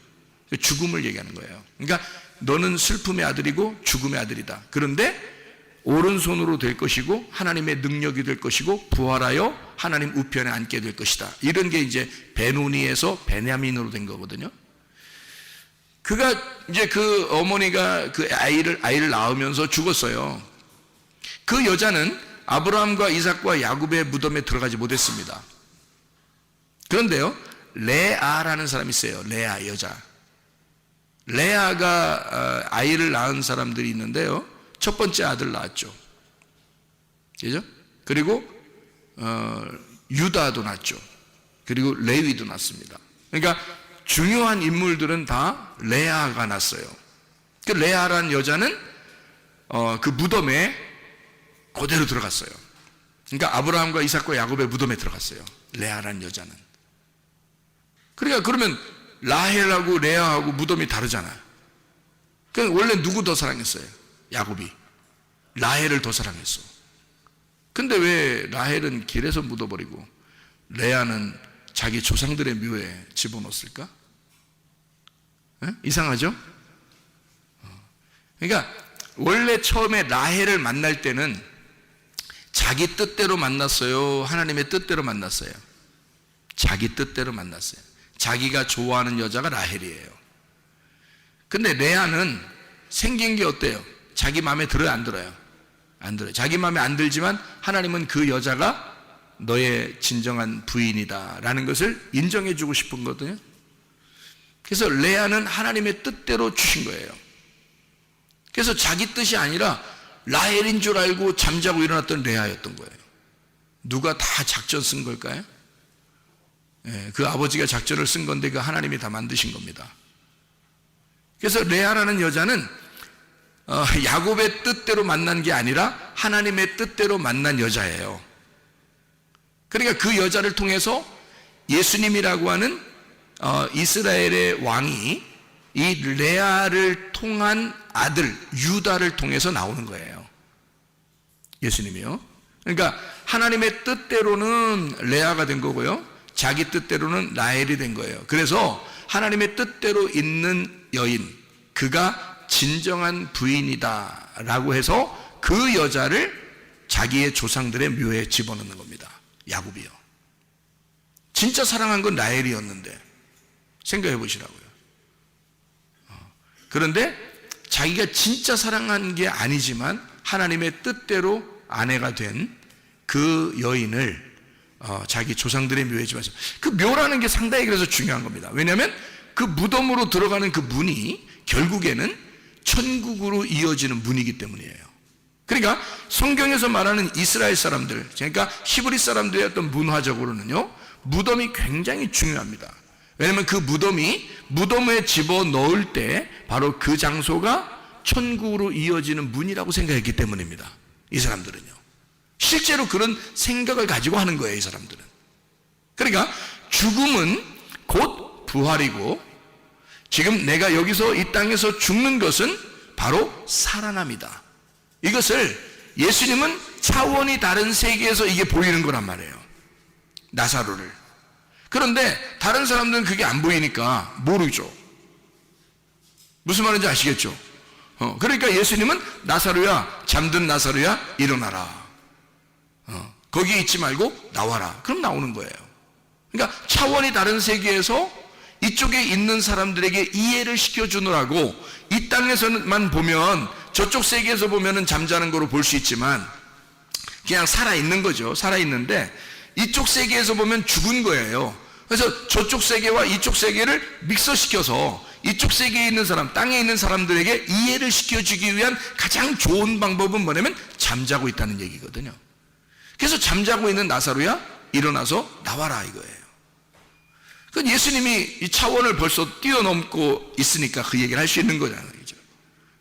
죽음을 얘기하는 거예요. 그러니까 너는 슬픔의 아들이고 죽음의 아들이다. 그런데 오른손으로 될 것이고 하나님의 능력이 될 것이고 부활하여 하나님 우편에 앉게 될 것이다. 이런 게 이제 베노니에서 베냐민으로 된 거거든요. 그가 이제 그 어머니가 그 아이를 낳으면서 죽었어요. 그 여자는 아브라함과 이삭과 야곱의 무덤에 들어가지 못했습니다. 그런데요, 레아라는 사람이 있어요. 레아 여자. 레아가 아이를 낳은 사람들이 있는데요, 첫 번째 아들 낳았죠. 그죠? 그리고 유다도 낳았죠. 그리고 레위도 낳습니다. 그러니까 중요한 인물들은 다 레아가 낳았어요. 그 레아라는 여자는 그 무덤에 그대로 들어갔어요. 그러니까 아브라함과 이삭과 야곱의 무덤에 들어갔어요. 레아라는 여자는. 그러니까 그러면 라헬하고 레아하고 무덤이 다르잖아요. 그러니까 원래 누구 더 사랑했어요? 야곱이 라헬을 더 사랑했어. 근데 왜 라헬은 길에서 묻어버리고 레아는 자기 조상들의 묘에 집어넣었을까? 에? 이상하죠? 그러니까 원래 처음에 라헬을 만날 때는 자기 뜻대로 만났어요? 하나님의 뜻대로 만났어요? 자기 뜻대로 만났어요. 자기가 좋아하는 여자가 라헬이에요. 근데 레아는 생긴 게 어때요? 자기 마음에 들어요, 안 들어요? 안 들어요. 자기 마음에 안 들지만 하나님은 그 여자가 너의 진정한 부인이다 라는 것을 인정해 주고 싶은 거거든요. 그래서 레아는 하나님의 뜻대로 주신 거예요. 그래서 자기 뜻이 아니라 라헬인 줄 알고 잠자고 일어났던 레아였던 거예요. 누가 다 작전 쓴 걸까요? 그 아버지가 작전을 쓴 건데 그 하나님이 다 만드신 겁니다. 그래서 레아라는 여자는 야곱의 뜻대로 만난 게 아니라 하나님의 뜻대로 만난 여자예요. 그러니까 그 여자를 통해서 예수님이라고 하는 이스라엘의 왕이 이 레아를 통한 아들 유다를 통해서 나오는 거예요. 예수님이요. 그러니까 하나님의 뜻대로는 레아가 된 거고요, 자기 뜻대로는 라헬이 된 거예요. 그래서 하나님의 뜻대로 있는 여인, 그가 진정한 부인이다 라고 해서 그 여자를 자기의 조상들의 묘에 집어넣는 겁니다. 야곱이요. 진짜 사랑한 건 라헬이었는데 생각해 보시라고요. 그런데 자기가 진짜 사랑한 게 아니지만 하나님의 뜻대로 아내가 된 그 여인을 자기 조상들의 묘에 집어넣어서, 그 묘라는 게 상당히 그래서 중요한 겁니다. 왜냐하면 그 무덤으로 들어가는 그 문이 결국에는 천국으로 이어지는 문이기 때문이에요. 그러니까 성경에서 말하는 이스라엘 사람들, 그러니까 히브리 사람들의 어떤 문화적으로는요, 무덤이 굉장히 중요합니다. 왜냐하면 그 무덤이 무덤에 집어넣을 때 바로 그 장소가 천국으로 이어지는 문이라고 생각했기 때문입니다. 이 사람들은요. 실제로 그런 생각을 가지고 하는 거예요, 이 사람들은. 그러니까 죽음은 곧 부활이고, 지금 내가 여기서 이 땅에서 죽는 것은 바로 살아남이다. 이것을 예수님은 차원이 다른 세계에서 이게 보이는 거란 말이에요. 나사로를. 그런데 다른 사람들은 그게 안 보이니까 모르죠. 무슨 말인지 아시겠죠? 그러니까 예수님은 나사로야, 잠든 나사로야, 일어나라. 거기에 있지 말고 나와라. 그럼 나오는 거예요. 그러니까 차원이 다른 세계에서 이쪽에 있는 사람들에게 이해를 시켜주느라고, 이 땅에서만 보면, 저쪽 세계에서 보면은 잠자는 거로 볼 수 있지만 그냥 살아있는 거죠. 살아있는데 이쪽 세계에서 보면 죽은 거예요. 그래서 저쪽 세계와 이쪽 세계를 믹서시켜서 이쪽 세계에 있는 사람, 땅에 있는 사람들에게 이해를 시켜주기 위한 가장 좋은 방법은 뭐냐면 잠자고 있다는 얘기거든요. 그래서 잠자고 있는 나사로야, 일어나서 나와라 이거예요. 그 예수님이 이 차원을 벌써 뛰어넘고 있으니까 그 얘기를 할 수 있는 거잖아요.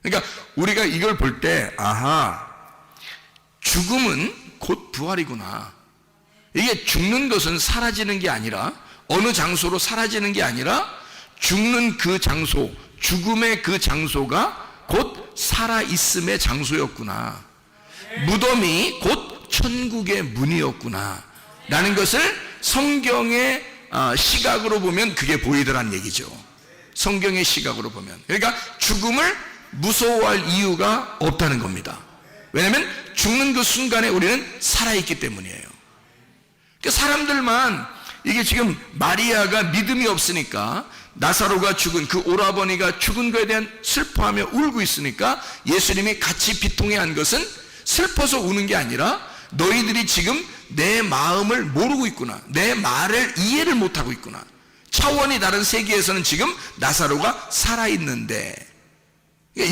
그러니까 우리가 이걸 볼 때, 아하, 죽음은 곧 부활이구나. 이게 죽는 것은 사라지는 게 아니라, 어느 장소로 사라지는 게 아니라, 죽는 그 장소, 죽음의 그 장소가 곧 살아있음의 장소였구나. 무덤이 곧 천국의 문이었구나 라는 것을 성경의 시각으로 보면 그게 보이더란 얘기죠. 성경의 시각으로 보면. 그러니까 죽음을 무서워할 이유가 없다는 겁니다. 왜냐하면 죽는 그 순간에 우리는 살아있기 때문이에요. 그러니까 사람들만, 이게 지금 마리아가 믿음이 없으니까, 나사로가 죽은, 그 오라버니가 죽은 것에 대한 슬퍼하며 울고 있으니까 예수님이 같이 비통해한 것은 슬퍼서 우는 게 아니라, 너희들이 지금 내 마음을 모르고 있구나, 내 말을 이해를 못하고 있구나. 차원이 다른 세계에서는 지금 나사로가 살아있는데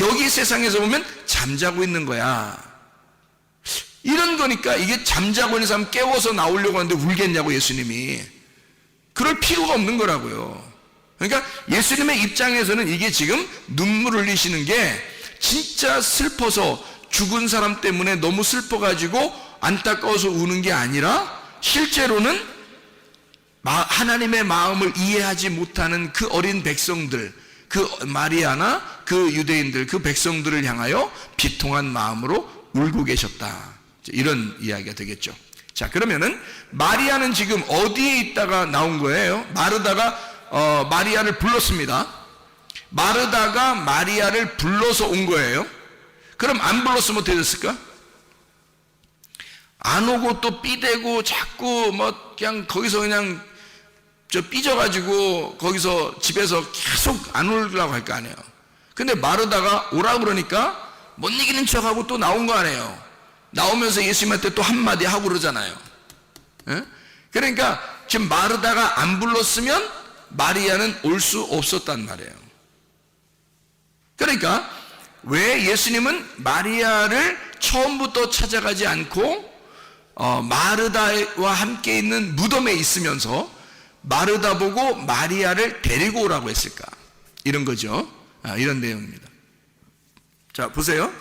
여기 세상에서 보면 잠자고 있는 거야. 이런 거니까, 이게 잠자고 있는 사람 깨워서 나오려고 하는데 울겠냐고 예수님이. 그럴 필요가 없는 거라고요. 그러니까 예수님의 입장에서는 이게 지금 눈물 흘리시는 게 진짜 슬퍼서, 죽은 사람 때문에 너무 슬퍼가지고 안타까워서 우는 게 아니라, 실제로는 하나님의 마음을 이해하지 못하는 그 어린 백성들, 그 마리아나 그 유대인들, 그 백성들을 향하여 비통한 마음으로 울고 계셨다. 이런 이야기가 되겠죠. 자, 그러면은 마리아는 지금 어디에 있다가 나온 거예요? 마르다가 마리아를 불렀습니다. 마르다가 마리아를 불러서 온 거예요. 그럼 안 불렀으면 어떻게 됐을까? 안 오고 또 삐대고 자꾸 뭐 그냥 거기서 그냥 삐져가지고 거기서 집에서 계속 안 오려고 할 거 아니에요. 근데 마르다가 오라 그러니까 못 이기는 척하고 또 나온 거 아니에요. 나오면서 예수님한테 또 한마디 하고 그러잖아요. 에? 그러니까 지금 마르다가 안 불렀으면 마리아는 올 수 없었단 말이에요. 그러니까 왜 예수님은 마리아를 처음부터 찾아가지 않고 마르다와 함께 있는 무덤에 있으면서 마르다 보고 마리아를 데리고 오라고 했을까? 이런 거죠. 이런 내용입니다. 자, 보세요.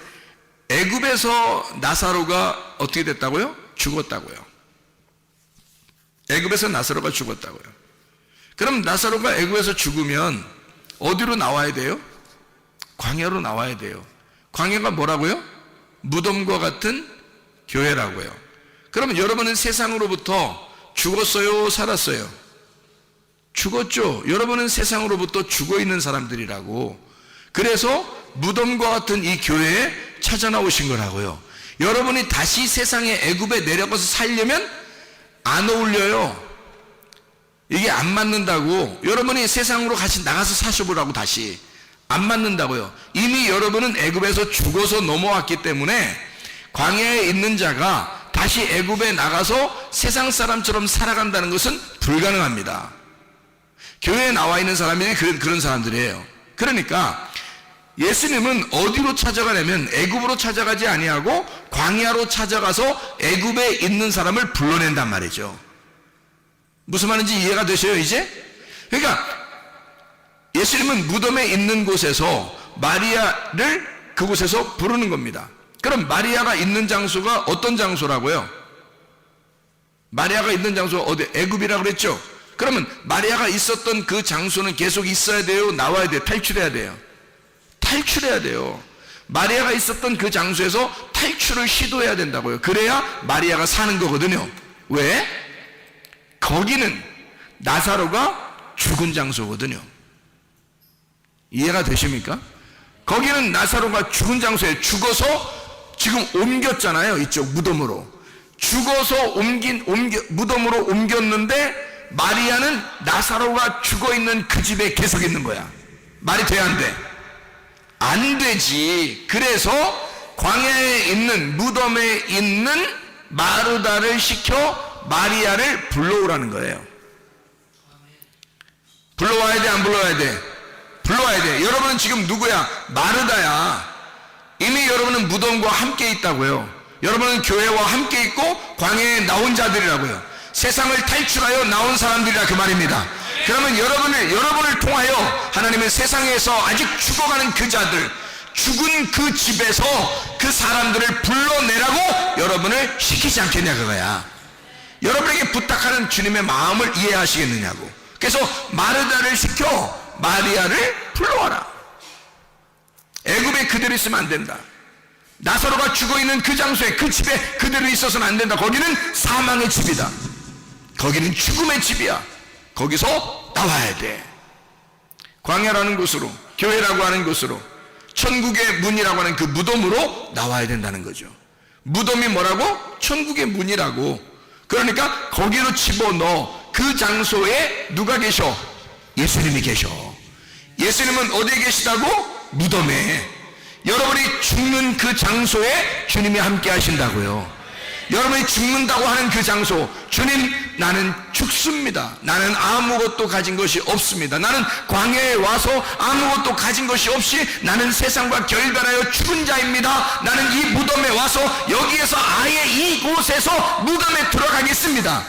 애굽에서 나사로가 어떻게 됐다고요? 죽었다고요. 애굽에서 나사로가 죽었다고요. 그럼 나사로가 애굽에서 죽으면 어디로 나와야 돼요? 광야로 나와야 돼요. 광야가 뭐라고요? 무덤과 같은 교회라고요. 그러면 여러분은 세상으로부터 죽었어요? 살았어요? 죽었죠. 여러분은 세상으로부터 죽어있는 사람들이라고. 그래서 무덤과 같은 이 교회에 찾아 나오신 거라고요. 여러분이 다시 세상의 애굽에 내려가서 살려면 안 어울려요. 이게 안 맞는다고. 여러분이 세상으로 같이 나가서 사셔보라고. 다시 안 맞는다고요. 이미 여러분은 애굽에서 죽어서 넘어왔기 때문에 광야에 있는 자가 다시 애굽에 나가서 세상 사람처럼 살아간다는 것은 불가능합니다. 교회에 나와 있는 사람들이 그런 사람들이에요. 그러니까 예수님은 어디로 찾아가냐면 애굽으로 찾아가지 아니하고 광야로 찾아가서 애굽에 있는 사람을 불러낸단 말이죠. 무슨 말인지 이해가 되셔요 이제? 그러니까 예수님은 무덤에 있는 곳에서 마리아를 그곳에서 부르는 겁니다. 그럼 마리아가 있는 장소가 어떤 장소라고요? 마리아가 있는 장소가 어디? 애굽이라고 그랬죠? 그러면 마리아가 있었던 그 장소는 계속 있어야 돼요? 나와야 돼요? 탈출해야 돼요? 탈출해야 돼요. 마리아가 있었던 그 장소에서 탈출을 시도해야 된다고요. 그래야 마리아가 사는 거거든요. 왜? 거기는 나사로가 죽은 장소거든요. 이해가 되십니까? 거기는 나사로가 죽은 장소에 죽어서 지금 옮겼잖아요. 이쪽 무덤으로. 죽어서 무덤으로 옮겼는데 마리아는 나사로가 죽어있는 그 집에 계속 있는 거야. 말이 돼, 안 돼? 안 되지. 그래서 광야에 있는 무덤에 있는 마르다를 시켜 마리아를 불러오라는 거예요. 불러와야 돼, 안 불러와야 돼? 불러와야 돼. 여러분은 지금 누구야? 마르다야. 이미 여러분은 무덤과 함께 있다고요. 여러분은 교회와 함께 있고 광야에 나온 자들이라고요. 세상을 탈출하여 나온 사람들이라 그 말입니다. 그러면 여러분을 통하여 하나님은 세상에서 아직 죽어가는 그 자들, 죽은 그 집에서 그 사람들을 불러내라고 여러분을 시키지 않겠냐 그거야. 여러분에게 부탁하는 주님의 마음을 이해하시겠느냐고. 그래서 마르다를 시켜 마리아를 불러와라. 애굽에 그대로 있으면 안 된다. 나사로가 죽어있는 그 장소에 그 집에 그대로 있어서는 안 된다. 거기는 사망의 집이다. 거기는 죽음의 집이야. 거기서 나와야 돼. 광야라는 곳으로, 교회라고 하는 곳으로, 천국의 문이라고 하는 그 무덤으로 나와야 된다는 거죠. 무덤이 뭐라고? 천국의 문이라고. 그러니까 거기로 집어넣어. 그 장소에 누가 계셔? 예수님이 계셔. 예수님은 어디에 계시다고? 무덤에. 여러분이 죽는 그 장소에 주님이 함께 하신다고요. 여러분이 죽는다고 하는 그 장소, 주님, 나는 죽습니다. 나는 아무것도 가진 것이 없습니다. 나는 광야에 와서 아무것도 가진 것이 없이 나는 세상과 결별하여 죽은 자입니다. 나는 이 무덤에 와서 여기에서 아예 이곳에서 무덤에 들어가겠습니다.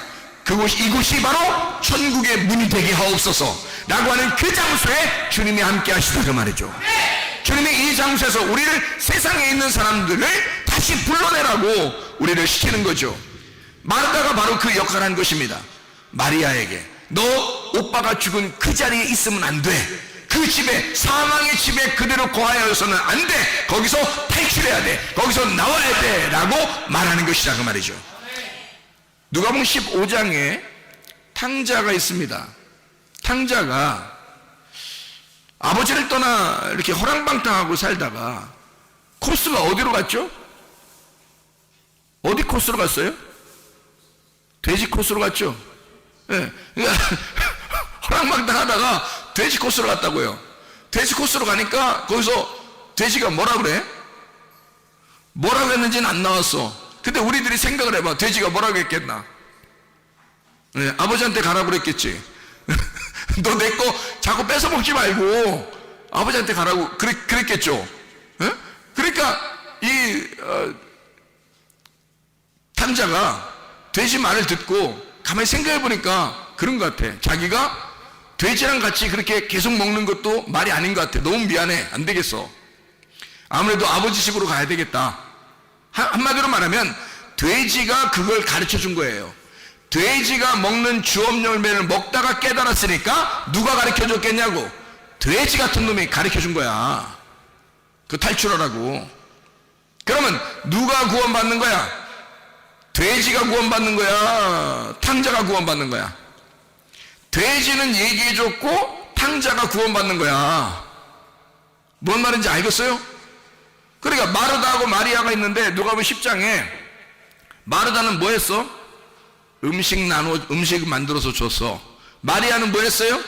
이곳이 바로 천국의 문이 되게 하옵소서 라고 하는 그 장소에 주님이 함께 하시다 그 말이죠. 주님이 이 장소에서 우리를, 세상에 있는 사람들을 다시 불러내라고 우리를 시키는 거죠. 마르다가 바로 그 역할을 한 것입니다. 마리아에게 너 오빠가 죽은 그 자리에 있으면 안 돼. 그 집에, 사망의 집에 그대로 거하여서는 안 돼. 거기서 탈출해야 돼. 거기서 나와야 돼 라고 말하는 것이라 그 말이죠. 누가복음 15장에 탕자가 있습니다. 탕자가 아버지를 떠나 이렇게 허랑방탕하고 살다가 코스가 어디로 갔죠? 어디 코스로 갔어요? 돼지 코스로 갔죠? 예. 그러니까 허랑방탕하다가 돼지 코스로 갔다고요. 돼지 코스로 가니까 거기서 돼지가 뭐라 그래? 뭐라고 했는지는 안 나왔어. 근데 우리들이 생각을 해봐. 돼지가 뭐라고 했겠나? 예, 아버지한테 가라고 그랬겠지. 너 내 거 자꾸 뺏어 먹지 말고 아버지한테 가라고 그랬겠죠. 예? 그러니까 이 탕자가 돼지 말을 듣고 가만히 생각해 보니까 그런 것 같아. 자기가 돼지랑 같이 그렇게 계속 먹는 것도 말이 아닌 것 같아. 너무 미안해. 안 되겠어. 아무래도 아버지식으로 가야 되겠다. 한마디로 말하면 돼지가 그걸 가르쳐 준 거예요. 돼지가 먹는 주업 열매를 먹다가 깨달았으니까 누가 가르쳐 줬겠냐고. 돼지 같은 놈이 가르쳐 준 거야. 그 탈출하라고. 그러면 누가 구원받는 거야? 돼지가 구원받는 거야? 탕자가 구원받는 거야? 돼지는 얘기해 줬고 탕자가 구원받는 거야. 뭔 말인지 알겠어요? 그러니까 마르다하고 마리아가 있는데 누가복음 10장에 마르다는 뭐 했어? 음식 만들어서 줬어. 마리아는 뭐 했어요?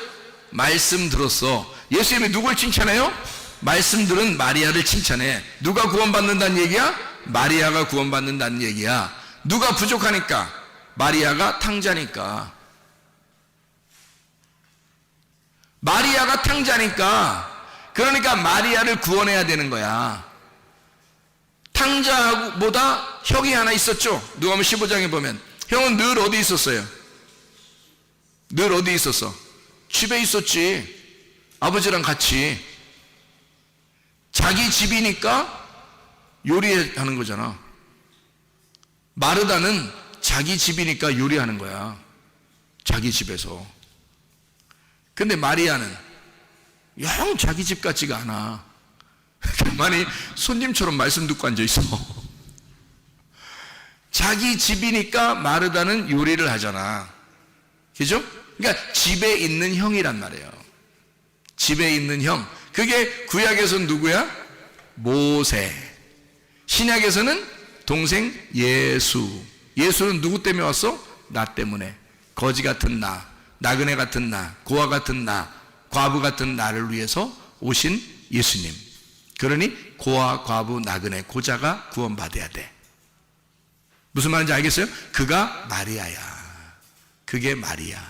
말씀 들었어. 예수님이 누굴 칭찬해요? 말씀 들은 마리아를 칭찬해. 누가 구원받는다는 얘기야? 마리아가 구원받는다는 얘기야. 누가 부족하니까? 마리아가 탕자니까. 마리아가 탕자니까, 그러니까 마리아를 구원해야 되는 거야. 탕자보다 형이 하나 있었죠. 누가복음 15장에 보면 형은 늘 어디 있었어요? 늘 어디 있었어? 집에 있었지. 아버지랑 같이. 자기 집이니까 요리하는 거잖아. 마르다는 자기 집이니까 요리하는 거야. 자기 집에서. 근데 마리아는 영 자기 집 같지가 않아. 가만히 손님처럼 말씀 듣고 앉아있어. 자기 집이니까 마르다는 요리를 하잖아. 그죠? 그러니까 집에 있는 형이란 말이에요. 집에 있는 형. 그게 구약에서는 누구야? 모세. 신약에서는 동생 예수. 예수는 누구 때문에 왔어? 나 때문에. 거지 같은 나, 나그네 같은 나, 고아 같은 나, 과부 같은 나를 위해서 오신 예수님. 그러니 고아, 과부, 나그네, 고자가 구원받아야 돼. 무슨 말인지 알겠어요? 그가 마리아야. 그게 마리아.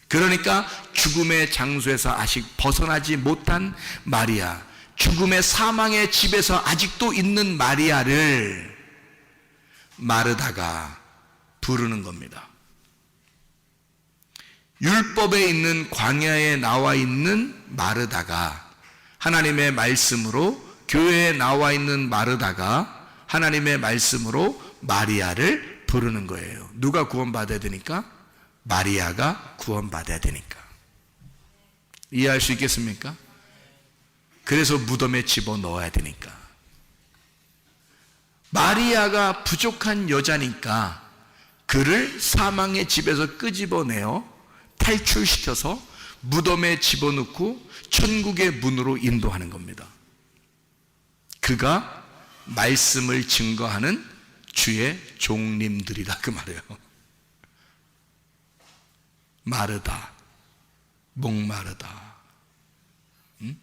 그러니까 죽음의 장소에서 아직 벗어나지 못한 마리아, 죽음의 사망의 집에서 아직도 있는 마리아를 마르다가 부르는 겁니다. 율법에 있는 광야에 나와 있는 마르다가 하나님의 말씀으로, 교회에 나와 있는 마르다가 하나님의 말씀으로 마리아를 부르는 거예요. 누가 구원받아야 되니까? 마리아가 구원받아야 되니까. 이해할 수 있겠습니까? 그래서 무덤에 집어넣어야 되니까. 마리아가 부족한 여자니까 그를 사망의 집에서 끄집어내어 탈출시켜서 무덤에 집어넣고 천국의 문으로 인도하는 겁니다. 그가 말씀을 증거하는 주의 종님들이다, 그 말이에요. 마르다, 목마르다, 응?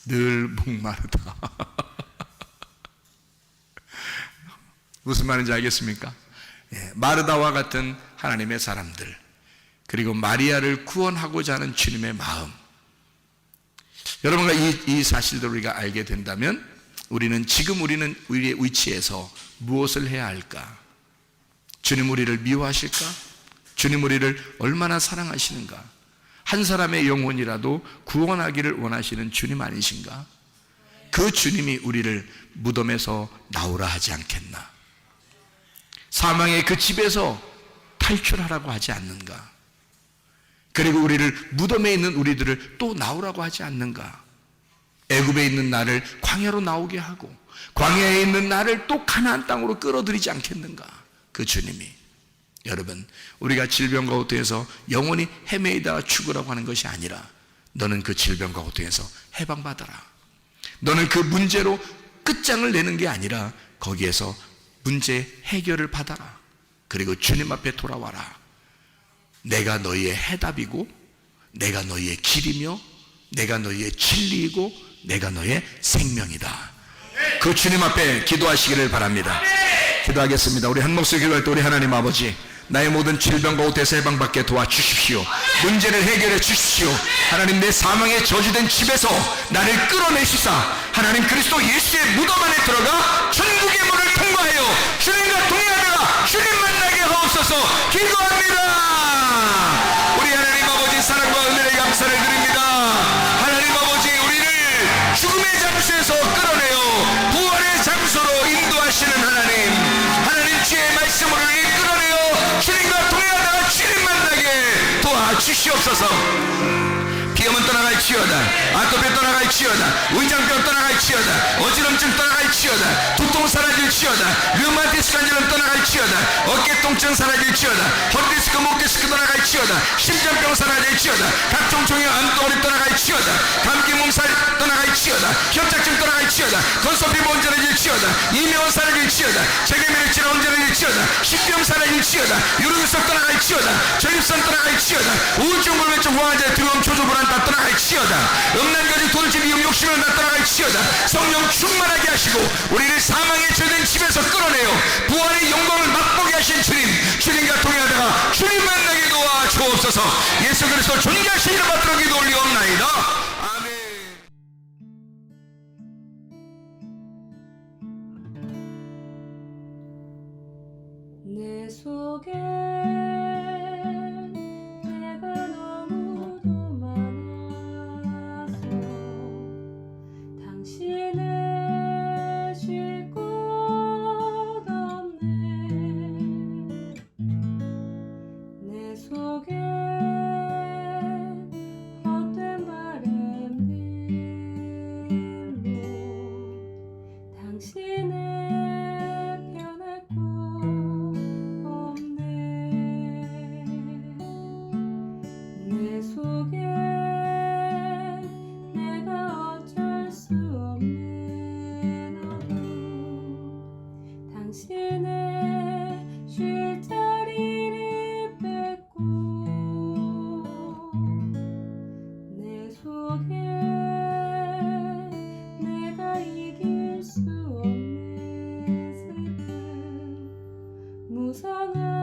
늘 목마르다. 무슨 말인지 알겠습니까? 예, 마르다와 같은 하나님의 사람들, 그리고 마리아를 구원하고자 하는 주님의 마음. 여러분과 이 사실들을 우리가 알게 된다면 우리는 지금 우리는 우리의 위치에서 무엇을 해야 할까? 주님 우리를 미워하실까? 주님 우리를 얼마나 사랑하시는가? 한 사람의 영혼이라도 구원하기를 원하시는 주님 아니신가? 그 주님이 우리를 무덤에서 나오라 하지 않겠나? 사망의 그 집에서 탈출하라고 하지 않는가? 그리고 우리를, 무덤에 있는 우리들을 또 나오라고 하지 않는가? 애굽에 있는 나를 광야로 나오게 하고 광야에 있는 나를 또 가나안 땅으로 끌어들이지 않겠는가? 그 주님이. 여러분, 우리가 질병과 고통에서 영원히 헤매이다가 죽으라고 하는 것이 아니라 너는 그 질병과 고통에서 해방받아라. 너는 그 문제로 끝장을 내는 게 아니라 거기에서 문제 해결을 받아라. 그리고 주님 앞에 돌아와라. 내가 너희의 해답이고, 내가 너희의 길이며, 내가 너희의 진리이고, 내가 너희의 생명이다. 그 주님 앞에 기도하시기를 바랍니다. 기도하겠습니다. 우리 한 목소리 기도할 때 우리 하나님 아버지, 나의 모든 질병과 고통에서 해방받게 도와주십시오. 문제를 해결해 주십시오. 하나님, 내 사망에 저주된 집에서 나를 끌어내시사 하나님 그리스도 예수의 무덤 안에 들어가 천국의 문을 통과하여 주님과 동행하다가 주님 만나게 하옵소서. 기도합니다. 우리 하나님 아버지, 사랑과 은혜에 감사를 드립니다. 하나님 아버지, 우리를 죽음의 장소에서 끌어내어 부활의 장소로 인도하시는 하나님, 하나님 주의 말씀으로 우리를 끌어내어 주님과 동행하다가 주님 만나게 도와주시옵소서. 비염은 떠나갈지어다, 아토피 떠나갈지어다, 위장병 떠나갈지어다, 어지럼증 떠나갈지어다, 두통 사라질지어다, 류마티스 관절염 떠나갈지어다, 어깨 통증 사라질지어다, 허리디스크 목디스크 떠나갈지어다, 심장병 사라질지어다, 각종 종양 암덩어리 떠나갈지어다, 감기 몸살 떠나갈지어다, 협착증 떠나갈지어다, 건소피 온전해질지어다, 이명은 사라질지어다, 재계면의 질환 온전해질지어다, 식병 사라질지어다, 유르근성 떠나갈지어다, 전립선 떠나갈지어다, 우울증 불면증 호환제 두려움 초조 불안 다 떠나갈지어다, 음란거지 돌집 이용 욕심을 다 떠나갈지어다. 성령 충만하게 하시고 우리를 사망에 저된 집에서 끌어내어 부활의 영광을 맛보게 하신 주님, 주님과 동행하다가 주님 만나게 도와주옵소서. 주옵소서. 예수 그리스도 존귀하신 이름 받들어 기도 올리옵나이다. 아멘. 내 속에 내가 너무도 많아서 당신을 쉴 곳 없네. 내 속에 헛된 바램들로 당신을 변할 곳 없네. 내 속에 내가 어쩔 수 없는 어둠, 당신의 쉴 자리를 뺏고 내 속에 내가 이길 수 없는 슬픔, 무성한